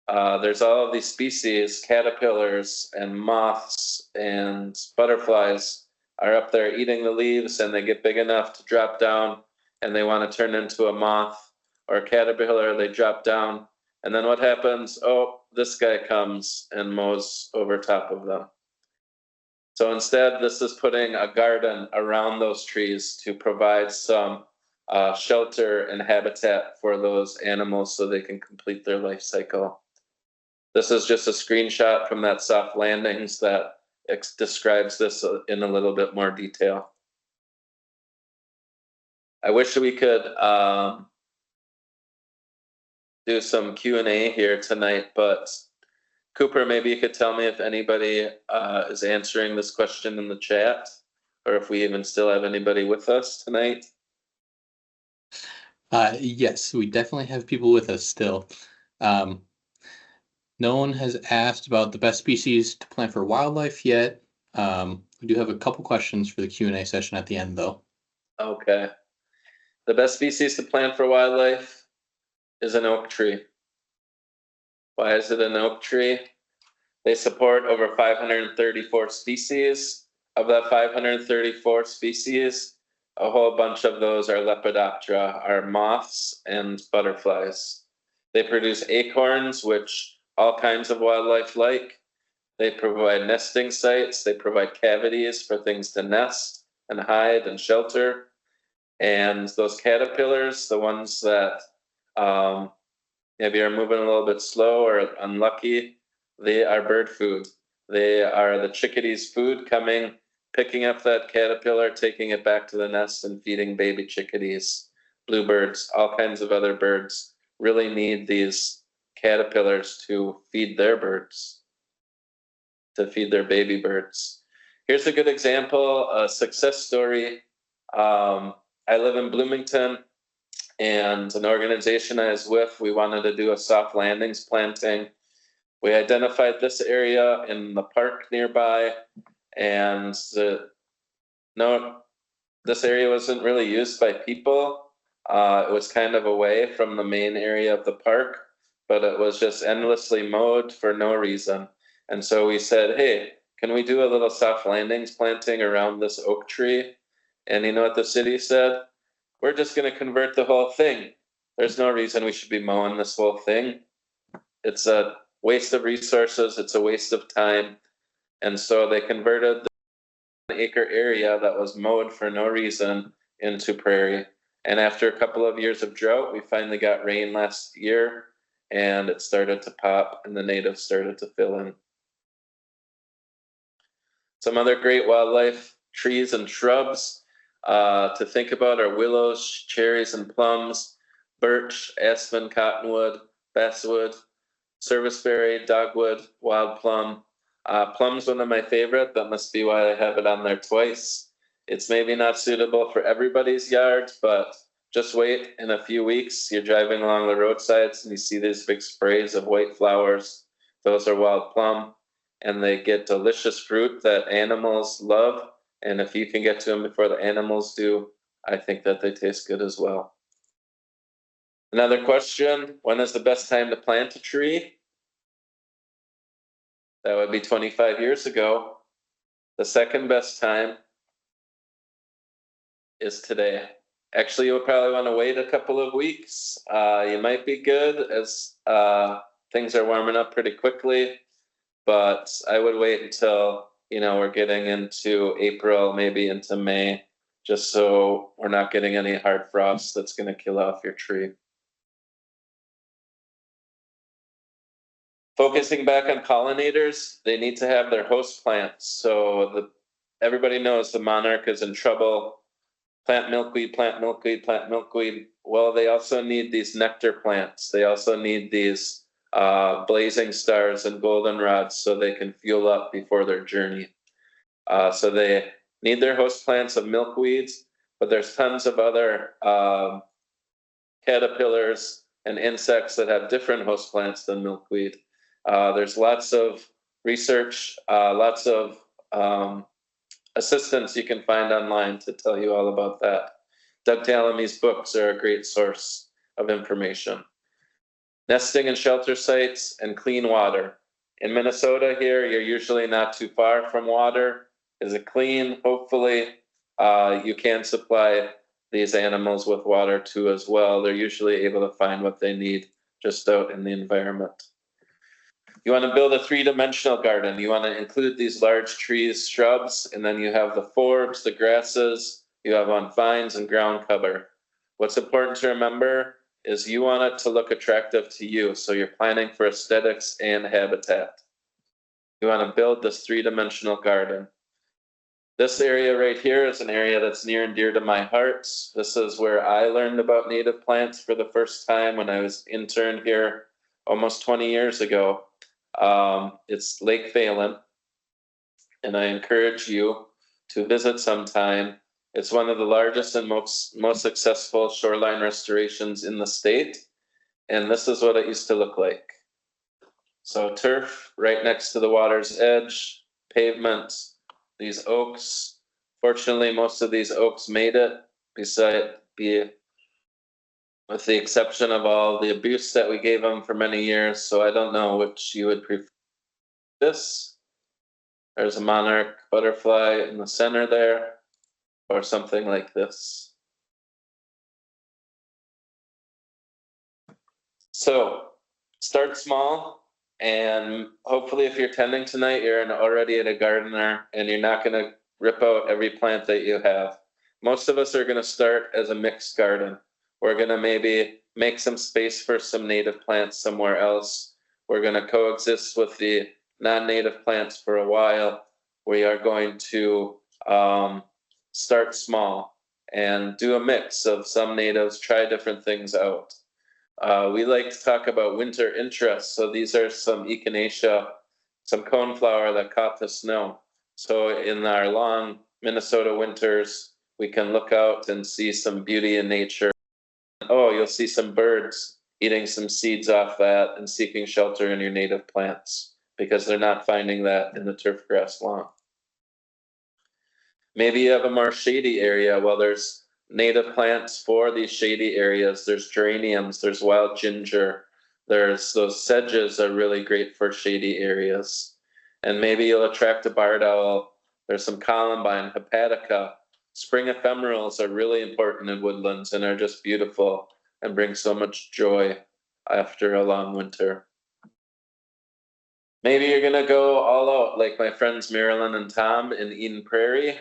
there's all of these species, caterpillars and moths and butterflies are up there eating the leaves, and they get big enough to drop down and they want to turn into a moth or a caterpillar. They drop down, and then what happens? Oh, this guy comes and mows over top of them. So instead, this is putting a garden around those trees to provide some shelter and habitat for those animals so they can complete their life cycle. This is just a screenshot from that soft landings that describes this in a little bit more detail. I wish we could do some Q&A here tonight, but Cooper, maybe you could tell me if anybody is answering this question in the chat, or if we even still have anybody with us tonight. Yes, we definitely have people with us still. No one has asked about the best species to plant for wildlife yet. We do have a couple questions for the Q&A session at the end, though. Okay. The best species to plant for wildlife is an oak tree. Why is it an oak tree? They support over 534 species. Of that 534 species, a whole bunch of those are Lepidoptera, are moths and butterflies. They produce acorns, which all kinds of wildlife like. They provide nesting sites. They provide cavities for things to nest and hide and shelter. And those caterpillars, the ones that maybe are moving a little bit slow or unlucky, they are bird food. They are the chickadee's food, coming, picking up that caterpillar, taking it back to the nest and feeding baby chickadees. Bluebirds, all kinds of other birds really need these caterpillars to feed their birds, to feed their baby birds. Here's a good example, a success story. I live in Bloomington, and an organization I was with, we wanted to do a soft landings planting. We identified this area in the park nearby, and this area wasn't really used by people. It was kind of away from the main area of the park, but it was just endlessly mowed for no reason. And so we said, hey, can we do a little soft landings planting around this oak tree? And you know what the city said? We're just going to convert the whole thing. There's no reason we should be mowing this whole thing. It's a waste of resources. It's a waste of time. And so they converted the 1-acre area that was mowed for no reason into prairie. And after a couple of years of drought, we finally got rain last year, and it started to pop, and the natives started to fill in. Some other great wildlife trees and shrubs to think about are willows, cherries and plums, birch, aspen, cottonwood, basswood, serviceberry, dogwood, wild plum. Plum's one of my favorite. That must be why I have it on there twice. It's maybe not suitable for everybody's yard, but just wait. In a few weeks, you're driving along the roadsides and you see these big sprays of white flowers. Those are wild plum, and they get delicious fruit that animals love. And if you can get to them before the animals do, I think that they taste good as well. Another question, when is the best time to plant a tree? That would be 25 years ago. The second best time is today. Actually, you'll probably want to wait a couple of weeks. You might be good as things are warming up pretty quickly, but I would wait until, we're getting into April, maybe into May, just so we're not getting any hard frost that's going to kill off your tree. Focusing back on pollinators, they need to have their host plants. So everybody knows the monarch is in trouble. Plant milkweed, plant milkweed, plant milkweed. Well, they also need these nectar plants. They also need these blazing stars and goldenrods so they can fuel up before their journey. So they need their host plants of milkweeds, but there's tons of other caterpillars and insects that have different host plants than milkweed. There's lots of research, lots of assistance you can find online to tell you all about that. Doug Tallamy's books are a great source of information. Nesting and shelter sites and clean water. In Minnesota here, you're usually not too far from water. Is it clean? Hopefully, you can supply these animals with water too as well. They're usually able to find what they need just out in the environment. You want to build a three-dimensional garden. You want to include these large trees, shrubs, and then you have the forbs, the grasses, you have on vines and ground cover. What's important to remember is you want it to look attractive to you, so you're planning for aesthetics and habitat. You want to build this three-dimensional garden. This area right here is an area that's near and dear to my heart. This is where I learned about native plants for the first time when I was interned here almost 20 years ago. It's Lake Phalen, and I encourage you to visit sometime. It's one of the largest and most successful shoreline restorations in the state, and this is what it used to look like. So turf right next to the water's edge, pavement, these oaks. Fortunately, most of these oaks made it, with the exception of all the abuse that we gave them for many years. So I don't know which you would prefer. This, there's a monarch butterfly in the center there, or something like this. So start small, and hopefully if you're tending tonight, you're already a gardener and you're not going to rip out every plant that you have. Most of us are going to start as a mixed garden. We're going to maybe make some space for some native plants somewhere else. We're going to coexist with the non-native plants for a while. We are going to start small and do a mix of some natives, try different things out. We like to talk about winter interests. So these are some echinacea, some coneflower that caught the snow. So in our long Minnesota winters, we can look out and see some beauty in nature. Oh, you'll see some birds eating some seeds off that and seeking shelter in your native plants because they're not finding that in the turf grass lawn. Maybe you have a more shady area. Well, there's native plants for these shady areas. There's geraniums, there's wild ginger, there's those sedges are really great for shady areas. And maybe you'll attract a barred owl. There's some columbine, hepatica. Spring ephemerals are really important in woodlands and are just beautiful and bring so much joy after a long winter. Maybe you're gonna go all out like my friends Marilyn and Tom in Eden Prairie,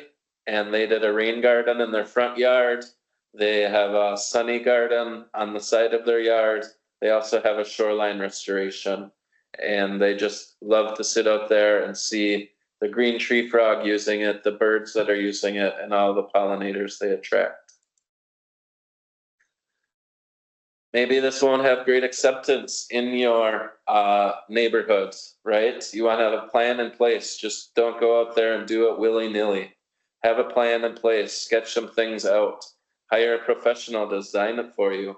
and they did a rain garden in their front yard. They have a sunny garden on the side of their yard. They also have a shoreline restoration, and they just love to sit out there and see the green tree frog using it, the birds that are using it, and all the pollinators they attract. Maybe this won't have great acceptance in your neighborhood, right? You want to have a plan in place. Just don't go out there and do it willy-nilly. Have a plan in place. Sketch some things out. Hire a professional to design it for you.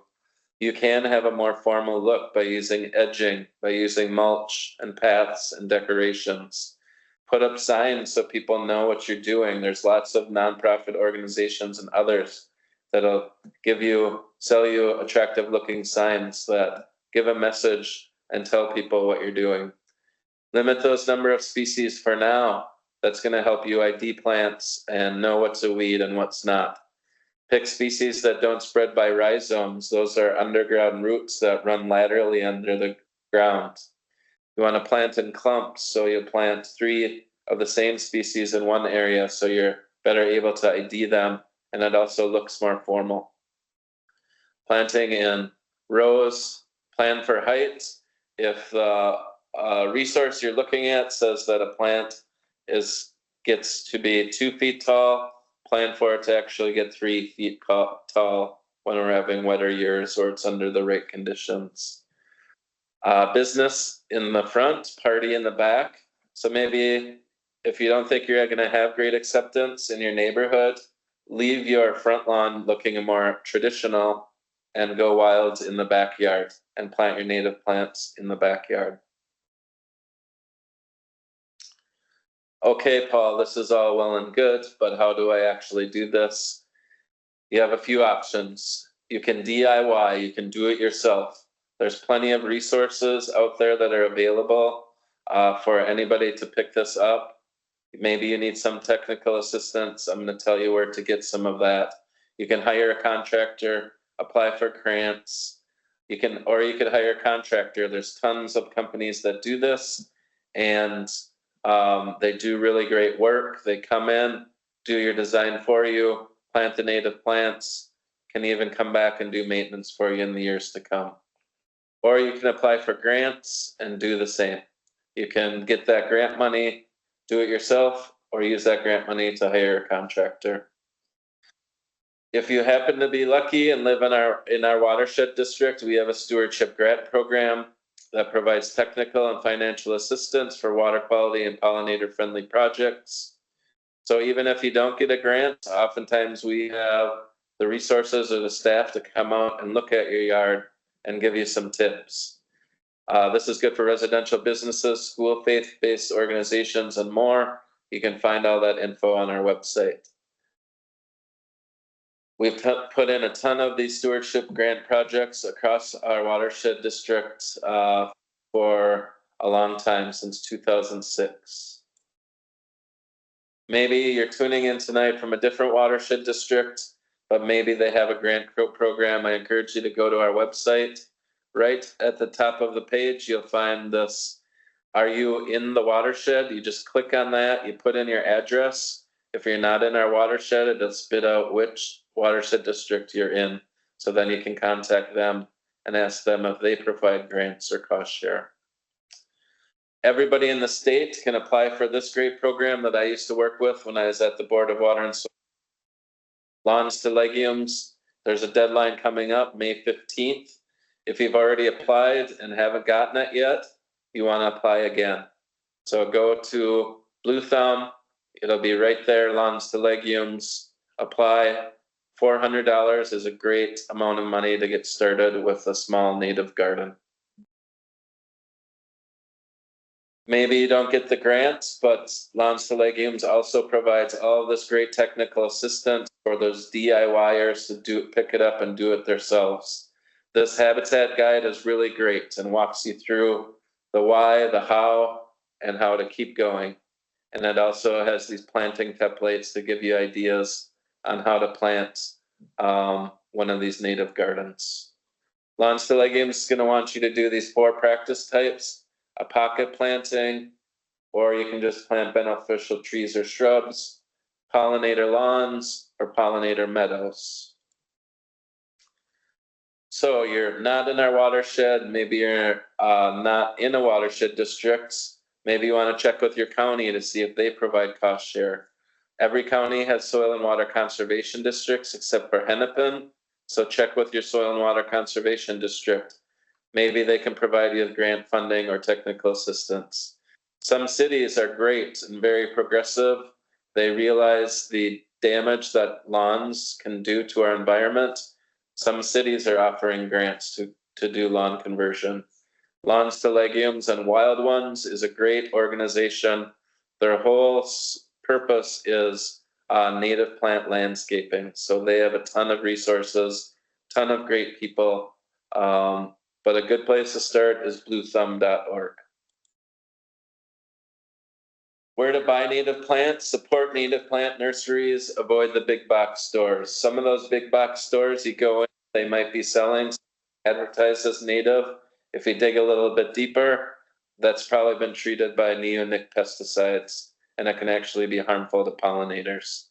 You can have a more formal look by using edging, by using mulch and paths and decorations. Put up signs so people know what you're doing. There's lots of nonprofit organizations and others that'll sell you attractive looking signs that give a message and tell people what you're doing. Limit those number of species for now That's going to help you ID plants and know what's a weed and what's not. Pick species that don't spread by rhizomes. Those are underground roots that run laterally under the ground. You want to plant in clumps, so you plant 3 of the same species in one area, so you're better able to ID them, and it also looks more formal. Planting in rows, plan for height. If the resource you're looking at says that a plant gets to be 2 feet tall, plan for it to actually get 3 feet tall when we're having wetter years or it's under the right conditions. Business in the front, party in the back. So maybe if you don't think you're going to have great acceptance in your neighborhood, leave your front lawn looking more traditional and go wild in the backyard and plant your native plants in the backyard. Okay, Paul, this is all well and good, but how do I actually do this? You have a few options. You can DIY, you can do it yourself. There's plenty of resources out there that are available for anybody to pick this up. Maybe you need some technical assistance. I'm going to tell you where to get some of that. You can hire a contractor, apply for grants. You could hire a contractor. There's tons of companies that do this, and they do really great work. They come in, do your design for you, plant the native plants, can even come back and do maintenance for you in the years to come. Or you can apply for grants and do the same. You can get that grant money, do it yourself, or use that grant money to hire a contractor. If you happen to be lucky and live in our watershed district, we have a stewardship grant program that provides technical and financial assistance for water quality and pollinator-friendly projects. So even if you don't get a grant, oftentimes we have the resources or the staff to come out and look at your yard and give you some tips. This is good for residential businesses, school, faith-based organizations, and more. You can find all that info on our website. We've put in a ton of these stewardship grant projects across our watershed district for a long time, since 2006. Maybe you're tuning in tonight from a different watershed district, but maybe they have a grant program. I encourage you to go to our website. Right at the top of the page, you'll find this, are you in the watershed? You just click on that, you put in your address. If you're not in our watershed, it'll spit out which watershed district you're in. So then you can contact them and ask them if they provide grants or cost share. Everybody in the state can apply for this great program that I used to work with when I was at the Board of Water and Soil. Lawns to legumes, there's a deadline coming up, May 15th. If you've already applied and haven't gotten it yet, you want to apply again. So go to Blue Thumb, it'll be right there, lawns to legumes, apply. $400 is a great amount of money to get started with a small native garden. Maybe you don't get the grants, but Lawns to Legumes also provides all of this great technical assistance for those DIYers to pick it up and do it themselves. This habitat guide is really great and walks you through the why, the how, and how to keep going. And it also has these planting templates to give you ideas on how to plant one of these native gardens. Lawns to Legumes is going to want you to do these 4 practice types: a pocket planting, or you can just plant beneficial trees or shrubs, pollinator lawns, or pollinator meadows. So you're not in our watershed, maybe you're not in a watershed district, maybe you want to check with your county to see if they provide cost share. Every county has soil and water conservation districts except for Hennepin, so check with your soil and water conservation district. Maybe they can provide you with grant funding or technical assistance. Some cities are great and very progressive. They realize the damage that lawns can do to our environment. Some cities are offering grants to do lawn conversion. Lawns to Legumes and Wild Ones is a great organization. Their whole purpose is native plant landscaping. So they have a ton of resources, ton of great people. But a good place to start is bluethumb.org. Where to buy native plants, support native plant nurseries, avoid the big box stores. Some of those big box stores you go in, they might be selling advertised as native. If you dig a little bit deeper, that's probably been treated by neonic pesticides, and it can actually be harmful to pollinators.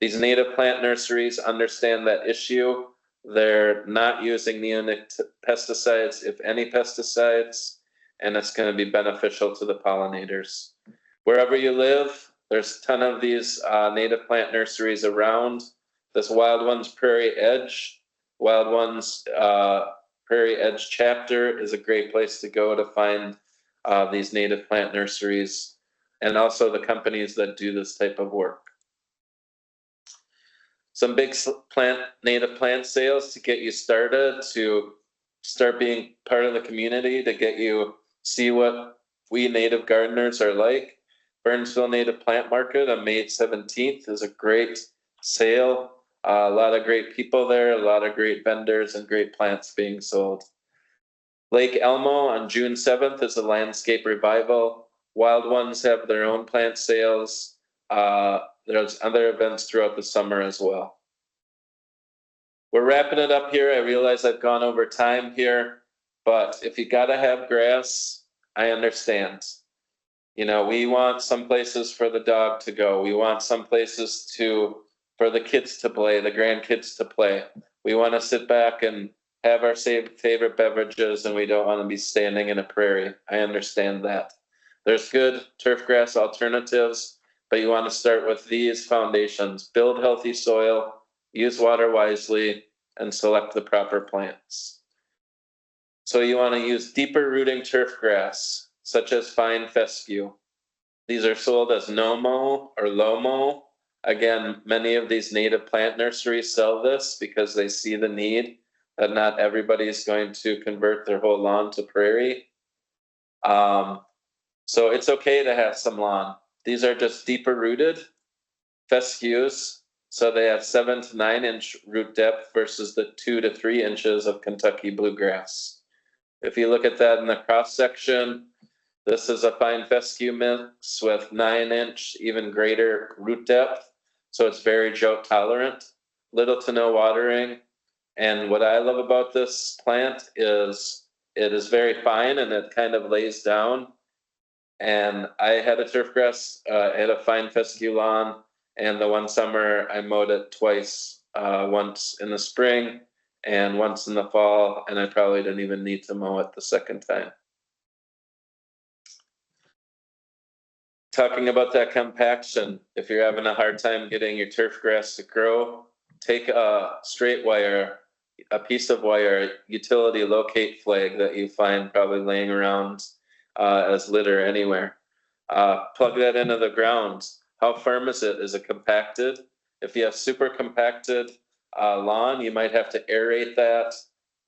These native plant nurseries understand that issue. They're not using neonic pesticides, if any pesticides, and it's going to be beneficial to the pollinators. Wherever you live, there's a ton of these native plant nurseries around. This Wild Ones Prairie Edge, Wild Ones Prairie Edge chapter is a great place to go to find these native plant nurseries and also the companies that do this type of work. Some big native plant sales to get you started, to start being part of the community, to get you see what we native gardeners are like. Burnsville Native Plant Market on May 17th is a great sale. A lot of great people there, a lot of great vendors and great plants being sold. Lake Elmo on June 7th is a landscape revival. Wild Ones have their own plant sales. There's other events throughout the summer as well. We're wrapping it up here. I realize I've gone over time here, but if you gotta have grass, I understand. You know, we want some places for the dog to go. We want some places for the kids to play, the grandkids to play. We want to sit back and have our favorite beverages, and we don't want to be standing in a prairie. I understand that. There's good turf grass alternatives, but you want to start with these foundations. Build healthy soil, use water wisely, and select the proper plants. So you want to use deeper rooting turf grass, such as fine fescue. These are sold as no-mow or low-mow. Again, many of these native plant nurseries sell this because they see the need that not everybody is going to convert their whole lawn to prairie. So it's okay to have some lawn. These are just deeper rooted fescues. So they have 7 to 9 inch root depth versus the 2 to 3 inches of Kentucky bluegrass. If you look at that in the cross section, this is a fine fescue mix with 9 inch, even greater root depth. So it's very drought tolerant, little to no watering. And what I love about this plant is it is very fine and it kind of lays down. And I had a turf grass, I had a fine fescue lawn, and the one summer I mowed it twice, once in the spring and once in the fall, and I probably didn't even need to mow it the second time. Talking about that compaction, if you're having a hard time getting your turf grass to grow, take a straight wire, a piece of wire, utility locate flag that you find probably laying around as litter anywhere. Plug that into the ground. How firm is it? Is it compacted? If you have super compacted lawn, you might have to aerate that,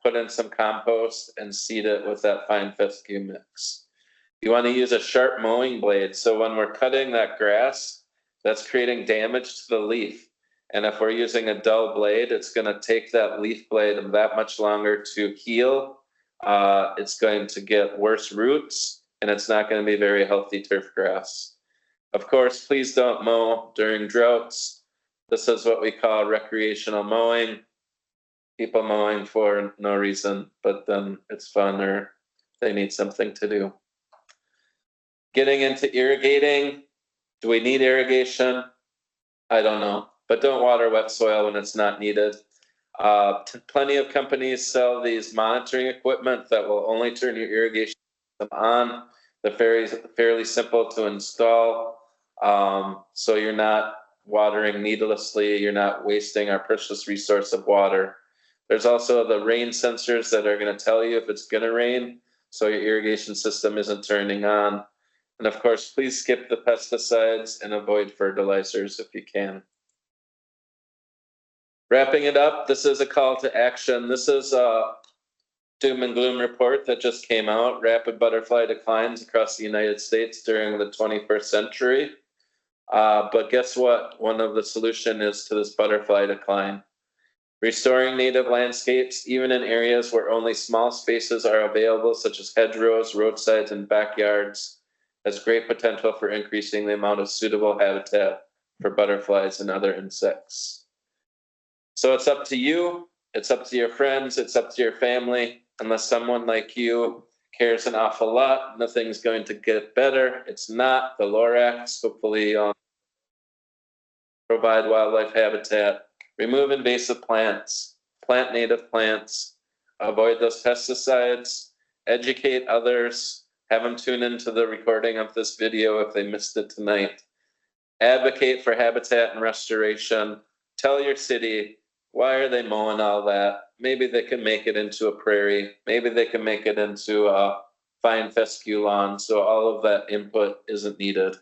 put in some compost, and seed it with that fine fescue mix. You want to use a sharp mowing blade. So when we're cutting that grass, that's creating damage to the leaf. And if we're using a dull blade, it's going to take that leaf blade that much longer to heal. It's going to get worse roots, and it's not going to be very healthy turf grass. Of course, please don't mow during droughts. This is what we call recreational mowing. People mowing for no reason, but then it's fun or they need something to do. Getting into irrigating. Do we need irrigation? I don't know, but don't water wet soil when it's not needed. Plenty of companies sell these monitoring equipment that will only turn your irrigation system on. They're fairly simple to install, so you're not watering needlessly. You're not wasting our precious resource of water. There's also the rain sensors that are going to tell you if it's going to rain, so your irrigation system isn't turning on. And of course, please skip the pesticides and avoid fertilizers if you can. Wrapping it up, this is a call to action. This is a doom and gloom report that just came out, rapid butterfly declines across the United States during the 21st century. But guess what? One of the solution is to this butterfly decline. Restoring native landscapes, even in areas where only small spaces are available, such as hedgerows, roadsides, and backyards, has great potential for increasing the amount of suitable habitat for butterflies and other insects. So it's up to you, it's up to your friends, it's up to your family. Unless someone like you cares an awful lot, nothing's going to get better. It's not. The Lorax hopefully provide wildlife habitat, remove invasive plants, plant native plants, avoid those pesticides, educate others, have them tune into the recording of this video if they missed it tonight. Advocate for habitat and restoration. Tell your city, why are they mowing all that? Maybe they can make it into a prairie. Maybe they can make it into a fine fescue lawn, so all of that input isn't needed.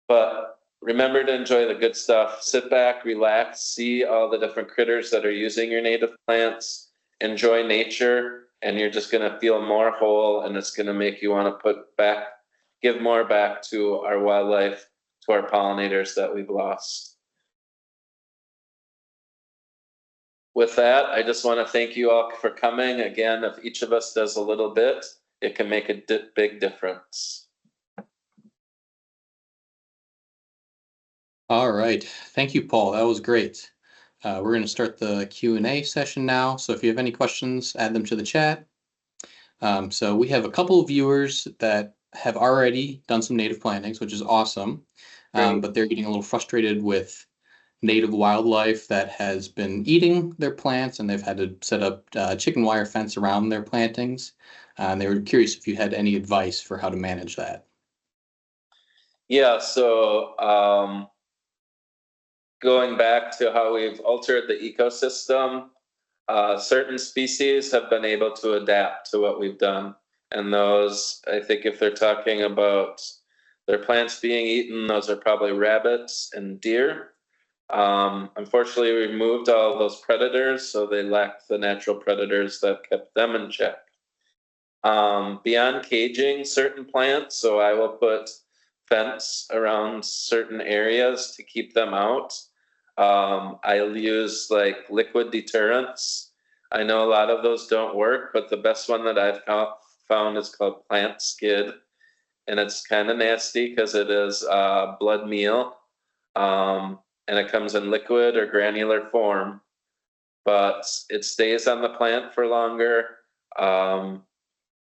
But remember to enjoy the good stuff. Sit back, relax, see all the different critters that are using your native plants. Enjoy nature, and you're just going to feel more whole, and it's going to make you want to give more back to our wildlife, to our pollinators that we've lost. With that, I just want to thank you all for coming. Again, if each of us does a little bit, it can make a big difference. All right. Thank you, Paul. That was great. We're going to start the Q&A session now. So if you have any questions, add them to the chat. So we have a couple of viewers that have already done some native plantings, which is awesome. But they're getting a little frustrated with native wildlife that has been eating their plants, and they've had to set up chicken wire fence around their plantings. And they were curious if you had any advice for how to manage that. Yeah, so going back to how we've altered the ecosystem, certain species have been able to adapt to what we've done. And those, I think if they're talking about their plants being eaten, those are probably rabbits and deer. Unfortunately, we removed all those predators, so they lacked the natural predators that kept them in check. Beyond caging certain plants, so I will put fence around certain areas to keep them out. I'll use like liquid deterrents. I know a lot of those don't work, but the best one that I've found is called plant skid. And it's kind of nasty because it is blood meal. And it comes in liquid or granular form, but it stays on the plant for longer.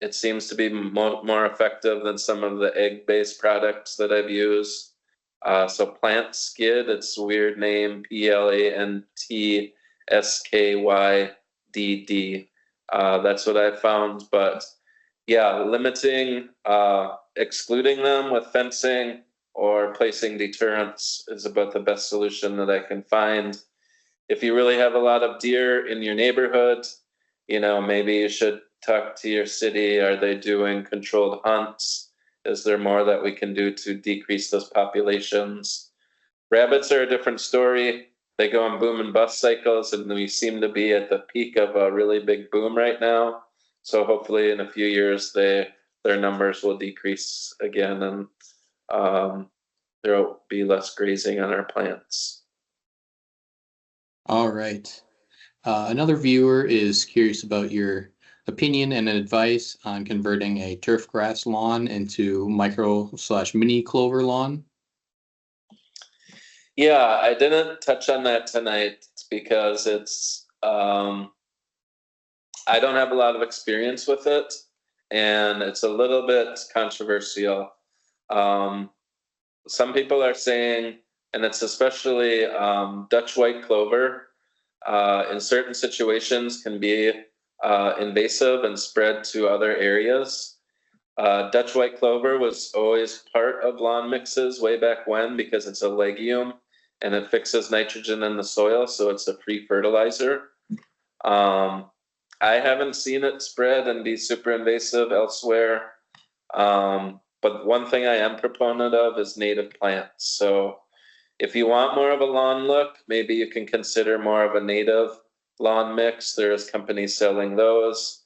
It seems to be more effective than some of the egg-based products that I've used. So plant skid, it's a weird name, PLANTSKYDD. That's what I found, but yeah, limiting, excluding them with fencing or placing deterrents is about the best solution that I can find. If you really have a lot of deer in your neighborhood, maybe you should talk to your city. Are they doing controlled hunts? Is there more that we can do to decrease those populations? Rabbits are a different story. They go on boom and bust cycles, and we seem to be at the peak of a really big boom right now. So hopefully in a few years, their numbers will decrease again, and there will be less grazing on our plants. All right. Another viewer is curious about your opinion and advice on converting a turf grass lawn into micro/mini clover lawn. Yeah, I didn't touch on that tonight because it's I don't have a lot of experience with it, and it's a little bit controversial. Some people are saying, and it's especially Dutch white clover, in certain situations can be invasive and spread to other areas. Dutch white clover was always part of lawn mixes way back when because it's a legume and it fixes nitrogen in the soil, so it's a free fertilizer. I haven't seen it spread and be super invasive elsewhere. But one thing I am proponent of is native plants. So if you want more of a lawn look, maybe you can consider more of a native lawn mix. There's companies selling those.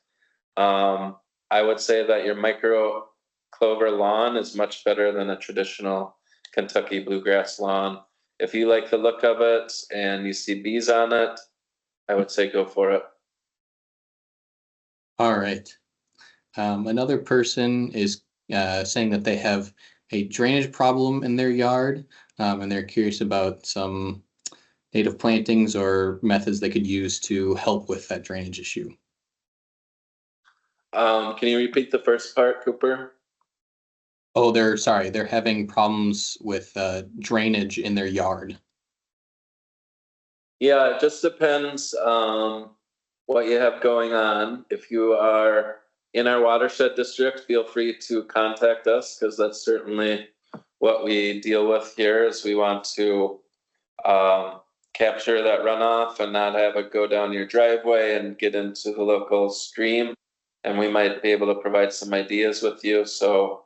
I would say that your micro clover lawn is much better than a traditional Kentucky bluegrass lawn. If you like the look of it and you see bees on it, I would say go for it. All right. Another person is saying that they have a drainage problem in their yard, and they're curious about some native plantings or methods they could use to help with that drainage issue. Can you repeat the first part, Cooper? Oh, they're having problems with drainage in their yard. Yeah, it just depends what you have going on. If you are in our watershed district, feel free to contact us because that's certainly what we deal with here is we want to capture that runoff and not have it go down your driveway and get into the local stream. And we might be able to provide some ideas with you. So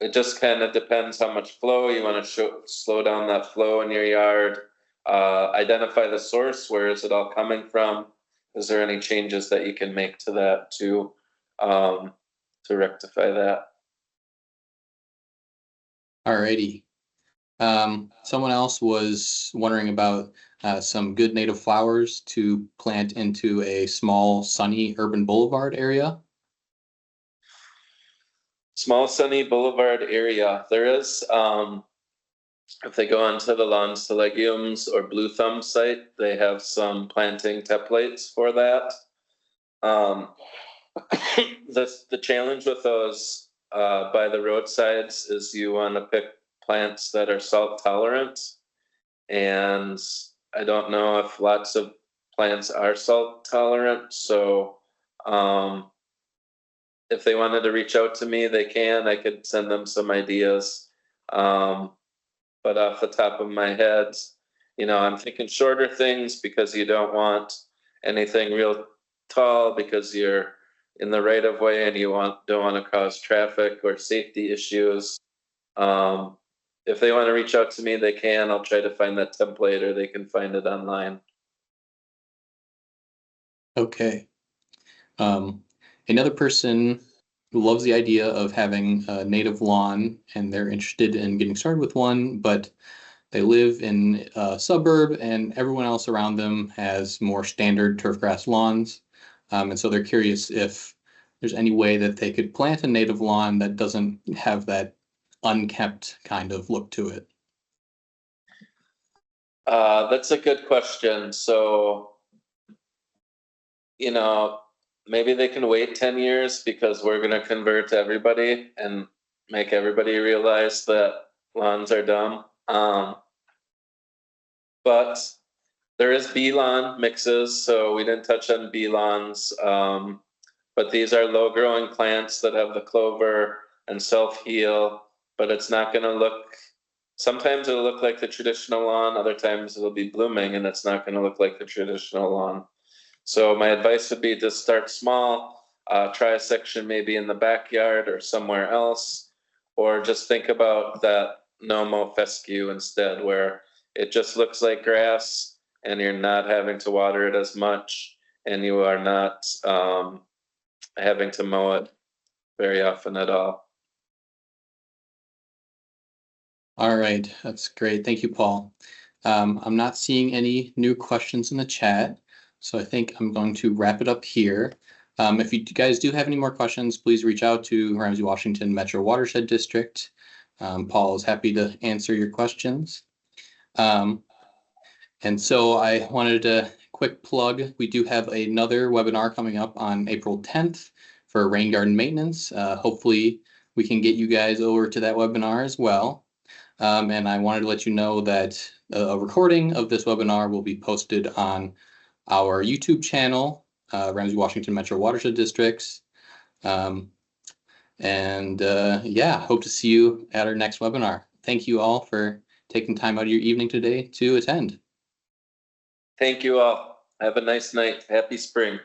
it just kind of depends how much flow you want to slow down that flow in your yard. Identify the source. Where is it all coming from? Is there any changes that you can make to that to rectify that? Alrighty. Someone else was wondering about some good native flowers to plant into a small sunny urban boulevard area. Small sunny boulevard area. There is, if they go onto the Lawns to Legumes or Blue Thumb site, they have some planting templates for that. The challenge with those by the roadsides is you want to pick plants that are salt tolerant, and I don't know if lots of plants are salt tolerant, so if they wanted to reach out to me, they can. I could send them some ideas. But off the top of my head, I'm thinking shorter things because you don't want anything real tall because you're in the right of way and you don't want to cause traffic or safety issues. If they want to reach out to me, they can. I'll try to find that template or they can find it online. Okay. Another person who loves the idea of having a native lawn and they're interested in getting started with one, but they live in a suburb and everyone else around them has more standard turfgrass lawns. And so they're curious if there's any way that they could plant a native lawn that doesn't have that unkept kind of look to it. That's a good question. So, maybe they can wait 10 years because we're going to convert everybody and make everybody realize that lawns are dumb. But there is bee lawn mixes, so we didn't touch on bee lawns. But these are low growing plants that have the clover and self-heal, but it's not going to look, sometimes it'll look like the traditional lawn, other times it'll be blooming and it's not going to look like the traditional lawn. So my advice would be to start small, try a section maybe in the backyard or somewhere else, or just think about that no-mow fescue instead, where it just looks like grass and you're not having to water it as much and you are not having to mow it very often at all. All right, that's great. Thank you, Paul. I'm not seeing any new questions in the chat, so I think I'm going to wrap it up here. If you guys do have any more questions, please reach out to Ramsey-Washington Metro Watershed District. Paul is happy to answer your questions. And so I wanted to quick plug, we do have another webinar coming up on April 10th for rain garden maintenance. Hopefully we can get you guys over to that webinar as well. And I wanted to let you know that a recording of this webinar will be posted on our YouTube channel, Ramsey-Washington Metro Watershed Districts. Yeah, hope to see you at our next webinar. Thank you all for taking time out of your evening today to attend. Thank you all. Have a nice night. Happy spring.